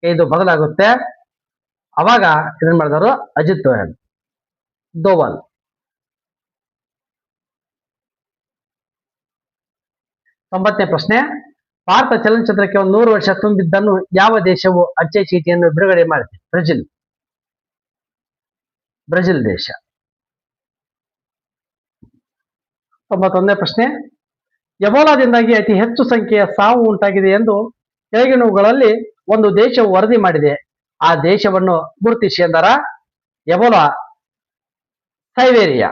ಇದು ಬದಲಾಗುತ್ತೆ. ಅವಾಗ ಇದನ್ ಮಾಡಿದವರು ಅಜಿತ್ ದೋವಲ್. 90ನೇ ಪ್ರಶ್ನೆ. ಭಾರತ ಚಲನಚಿತ್ರಕ್ಕೆ 100 ವರ್ಷ ತುಂಬಿದ್ದನ್ನು ಯಾವ ದೇಶವು ಅಂಚೆ ಚೀಟಿಯನ್ನು ಬಿಡುಗಡೆ ಮಾಡಿದೆ? ಬ್ರೆಜಿಲ್ ದೇಶ. 91ನೇ ಪ್ರಶ್ನೆ. ಎಬೋಲಾದಿಂದಾಗಿ ಅತಿ ಹೆಚ್ಚು ಸಂಖ್ಯೆಯ ಸಾವು ಉಂಟಾಗಿದೆ ಎಂದು ಕೆಳಗಿನವುಗಳಲ್ಲಿ ಒಂದು ದೇಶವು ವರದಿ ಮಾಡಿದೆ. ಆ ದೇಶವನ್ನು ಗುರುತಿಸಿ ಎಂದರ. ಎಬೋಲಾ ಸೈಬೇರಿಯಾ.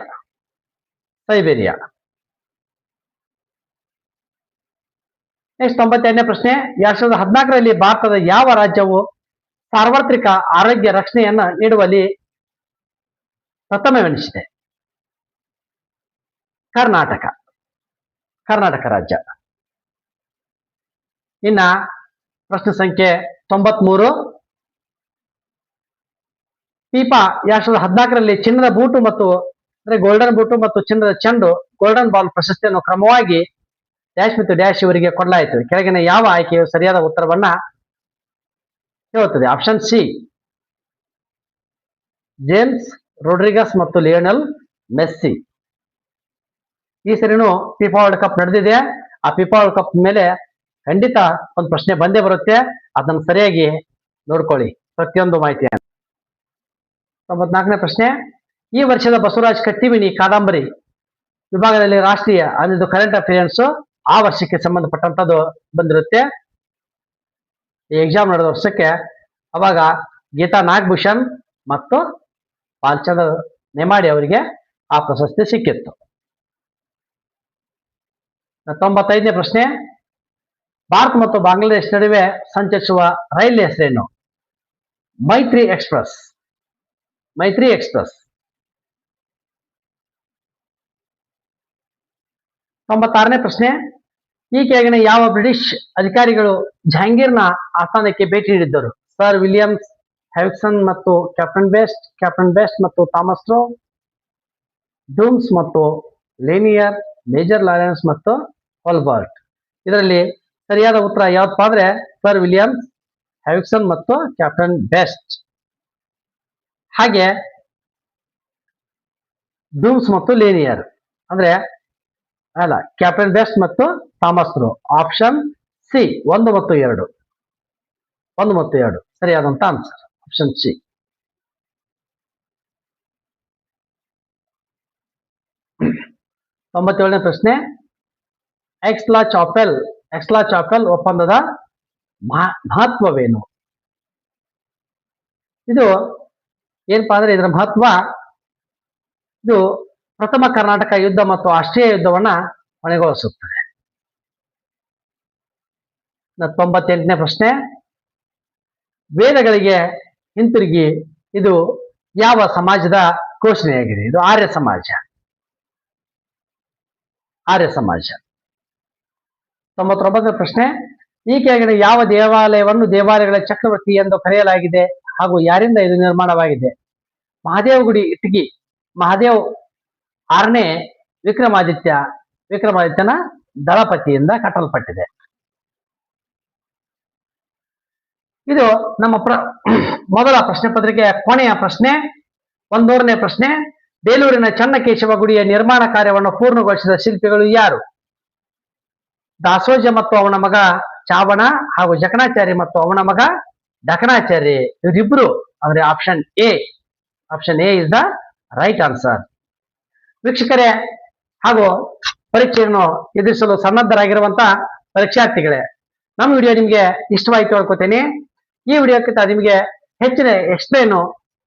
92ನೇ ಪ್ರಶ್ನೆ. 2014ರಲ್ಲಿ ಭಾರತದ ಯಾವ ರಾಜ್ಯವು ಸಾರ್ವತ್ರಿಕ ಆರೋಗ್ಯ ರಕ್ಷಣೆಯನ್ನ ನೀಡುವಲ್ಲಿ ಪ್ರಥಮವೆನಿಸಿದೆ? ಕರ್ನಾಟಕ ರಾಜ್ಯ. ಇನ್ನ ಪ್ರಶ್ನೆ ಸಂಖ್ಯೆ 93. ಫಿಫಾ 2014ರಲ್ಲಿ ಚಿನ್ನದ ಬೂಟು ಮತ್ತು ಗೋಲ್ಡನ್ ಬೂಟು ಮತ್ತು ಚಿನ್ನದ ಚೆಂಡು ಗೋಲ್ಡನ್ ಬಾಲ್ ಪ್ರಶಸ್ತಿಯನ್ನು ಕ್ರಮವಾಗಿ ಡ್ಯಾಶ್ ಮತ್ತು ಡ್ಯಾಶ್ ಇವರಿಗೆ ಕೊಡಲಾಯಿತು. ಕೆಳಗಿನ ಯಾವ ಆಯ್ಕೆಯು ಸರಿಯಾದ ಉತ್ತರವನ್ನ ಹೇಳುತ್ತದೆ? Option C. ಜೇಮ್ಸ್ ರೋಡ್ರಿಗಸ್ ಮತ್ತು ಲಿಯೋನೆಲ್ ಮೆಸ್ಸಿ. ಈ ಸರಿನೂ ಫಿಫಾ ವರ್ಲ್ಡ್ ಕಪ್ ನಡೆದಿದೆ. ಆ ಫಿಫಾ ವರ್ಲ್ಡ್ ಕಪ್ ಮೇಲೆ ಖಂಡಿತ ಒಂದು ಪ್ರಶ್ನೆ ಬಂದೇ ಬರುತ್ತೆ. ಅದನ್ನು ಸರಿಯಾಗಿ ನೋಡ್ಕೊಳ್ಳಿ, ಪ್ರತಿಯೊಂದು ಮಾಹಿತಿಯನ್ನು. 94ನೇ ಪ್ರಶ್ನೆ. ಈ ವರ್ಷದ ಬಸವರಾಜ್ ಕಟ್ಟಿಮಿನಿ ಕಾದಂಬರಿ ವಿಭಾಗದಲ್ಲಿ ರಾಷ್ಟ್ರೀಯ ಅಂದ್ರೆ ಕರೆಂಟ್ ಅಫೇರ್ಸ್ ಆ ವರ್ಷಕ್ಕೆ ಸಂಬಂಧಪಟ್ಟಂತದ್ದು ಬಂದಿರುತ್ತೆ. ಈ ಎಕ್ಸಾಮ್ ನಡೆದ ವರ್ಷಕ್ಕೆ ಅವಾಗ ಗೀತಾ ನಾಗಭೂಷಣ್ ಮತ್ತು ಬಾಲಚಂದ್ರ ನೆಮಾಡಿ ಅವರಿಗೆ ಆ ಪ್ರಶಸ್ತಿ ಸಿಕ್ಕಿತ್ತು. 95ನೇ ಪ್ರಶ್ನೆ. ಭಾರತ ಮತ್ತು ಬಾಂಗ್ಲಾದೇಶ ನಡುವೆ ಸಂಚರಿಸುವ ರೈಲ್ ಹೆಸರೇನು? ಮೈತ್ರಿ ಎಕ್ಸ್ಪ್ರೆಸ್. 96ನೇ ಪ್ರಶ್ನೆ. ಈ ಕೆಳಗಿನ ಯಾವ ಬ್ರಿಟಿಷ್ ಅಧಿಕಾರಿಗಳು ಜಹಾಂಗೀರ್ನ ಆಸ್ಥಾನಕ್ಕೆ ಭೇಟಿ ನೀಡಿದ್ದರು? ಸರ್ ವಿಲಿಯಮ್ಸ್, ಹ್ಯಾವಿಸನ್ ಮತ್ತು ಕ್ಯಾಪ್ಟನ್ ಬೆಸ್ಟ್ ಮತ್ತು ಥಾಮಸ್ ಸ್ಟ್ರೋ, ಡೂಮ್ಸ್ ಮತ್ತು ಲೇನಿಯರ್, ಮೇಜರ್ ಲಾರೆನ್ಸ್ ಮತ್ತು ಹೋಲ್ಬರ್ಟ್. ಇದರಲ್ಲಿ ಸರಿಯಾದ ಉತ್ತರ ಯಾವ್ದಪ್ಪ ಅಂದ್ರೆ ಸರ್ ವಿಲಿಯಮ್ಸ್, ಹ್ಯಾವಿಸನ್ ಮತ್ತು ಕ್ಯಾಪ್ಟನ್ ಬೆಸ್ಟ್. ಹಾಗೆ ಡೂಮ್ಸ್ ಮತ್ತು ಲೇನಿಯರ್ ಅಂದ್ರೆ ಅಲ್ಲ, ಕ್ಯಾಪ್ಟನ್ ಬೆಸ್ಟ್ ಮತ್ತು ಥಾಮಸ್ ಸ್ಟ್ರೋ. ಆಪ್ಷನ್ ಸಿ 1 ಮತ್ತು 2. 1 ಮತ್ತು 2 ಸರಿಯಾದಂತ ಆನ್ಸರ್ ಆಪ್ಷನ್ ಸಿ. ತೊಂಬತ್ತೇಳನೇ ಪ್ರಶ್ನೆ, ಎಕ್ಸ್ಲಾ ಚಾಪೆಲ್ ಒಪ್ಪಂದದ ಮಹತ್ವವೇನು? ಇದು ಏನಪ್ಪಾ ಅಂದ್ರೆ ಇದರ ಮಹತ್ವ, ಇದು ಪ್ರಥಮ ಕರ್ನಾಟಕ ಯುದ್ಧ ಮತ್ತು ಆಸ್ಟ್ರಿಯಾ ಯುದ್ಧವನ್ನ ಕೊನೆಗೊಳಿಸುತ್ತದೆ. 98ನೇ ಪ್ರಶ್ನೆ, ವೇದಗಳಿಗೆ ಹಿಂತಿರುಗಿ ಇದು ಯಾವ ಸಮಾಜದ ಘೋಷಣೆಯಾಗಿದೆ? ಇದು ಆರ್ಯ ಸಮಾಜ. 99ನೇ ಪ್ರಶ್ನೆ, ಈ ಕೆಳಗಿನ ಯಾವ ದೇವಾಲಯವನ್ನು ದೇವಾಲಯಗಳ ಚಕ್ರವರ್ತಿ ಎಂದು ಕರೆಯಲಾಗಿದೆ ಹಾಗೂ ಯಾರಿಂದ ಇದು ನಿರ್ಮಾಣವಾಗಿದೆ? ಮಹಾದೇವ ಗುಡಿ ಇಟಗಿ. ಮಹಾದೇವ್ 6ನೇ ವಿಕ್ರಮಾದಿತ್ಯನ ದಳಪತಿಯಿಂದ ಕಟ್ಟಲ್ಪಟ್ಟಿದೆ. ಇದು ನಮ್ಮ ಮೊದಲ ಪ್ರಶ್ನೆ ಪತ್ರಿಕೆಯ ಕೊನೆಯ ಪ್ರಶ್ನೆ. 100ನೇ ಪ್ರಶ್ನೆ, ಬೇಲೂರಿನ ಚನ್ನಕೇಶವ ಗುಡಿಯ ನಿರ್ಮಾಣ ಕಾರ್ಯವನ್ನು ಪೂರ್ಣಗೊಳಿಸಿದ ಶಿಲ್ಪಿಗಳು ಯಾರು? ದಾಸೋಜ ಮತ್ತು ಅವನ ಮಗ ಚಾವಣ ಹಾಗೂ ಜಕಣಾಚಾರಿ ಮತ್ತು ಅವನ ಮಗ ಡಕಣಾಚಾರಿ. ಇವರಿಬ್ರು ಅಂದ್ರೆ option A is the right answer. ವೀಕ್ಷಕರೇ ಹಾಗೂ ಪರೀಕ್ಷೆಯನ್ನು ಎದುರಿಸಲು ಸನ್ನದ್ಧರಾಗಿರುವಂತ ಪರೀಕ್ಷಾರ್ಥಿಗಳೇ, ನಮ್ಮ ವಿಡಿಯೋ ನಿಮ್ಗೆ ಇಷ್ಟವಾಯಿತು ಅನ್ಕೋತೇನೆ. ಈ ವಿಡಿಯೋಕ್ಕಿಂತ ನಿಮಗೆ ಹೆಚ್ಚಿನ ಎಕ್ಸ್ಪ್ಲೇನು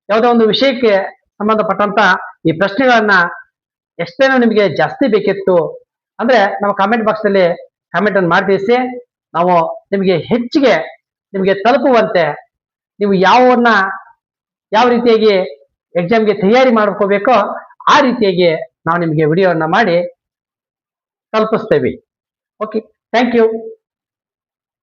ಯಾವುದೋ ಒಂದು ವಿಷಯಕ್ಕೆ ಸಂಬಂಧಪಟ್ಟಂತ ಈ ಪ್ರಶ್ನೆಗಳನ್ನ ಎಕ್ಸ್ಪ್ಲೇನು ನಿಮಗೆ ಜಾಸ್ತಿ ಬೇಕಿತ್ತು ಅಂದ್ರೆ ನಮ್ಮ ಕಾಮೆಂಟ್ ಬಾಕ್ಸ್ ನಲ್ಲಿ ಕಾಮೆಂಟ್ ಅನ್ನು ಮಾಡಿ ತಿಳಿಸಿ. ನಾವು ನಿಮಗೆ ಹೆಚ್ಚಿಗೆ ನಿಮಗೆ ತಲುಪುವಂತೆ ನೀವು ಯಾವ ರೀತಿಯಾಗಿ ಎಕ್ಸಾಮ್ಗೆ ತಯಾರಿ ಮಾಡ್ಕೋಬೇಕೋ ಆ ರೀತಿಯಾಗಿ ನಾವು ನಿಮಗೆ ವಿಡಿಯೋವನ್ನ ಮಾಡಿ ತಲುಪಿಸ್ತೇವೆ. Okay, thank you.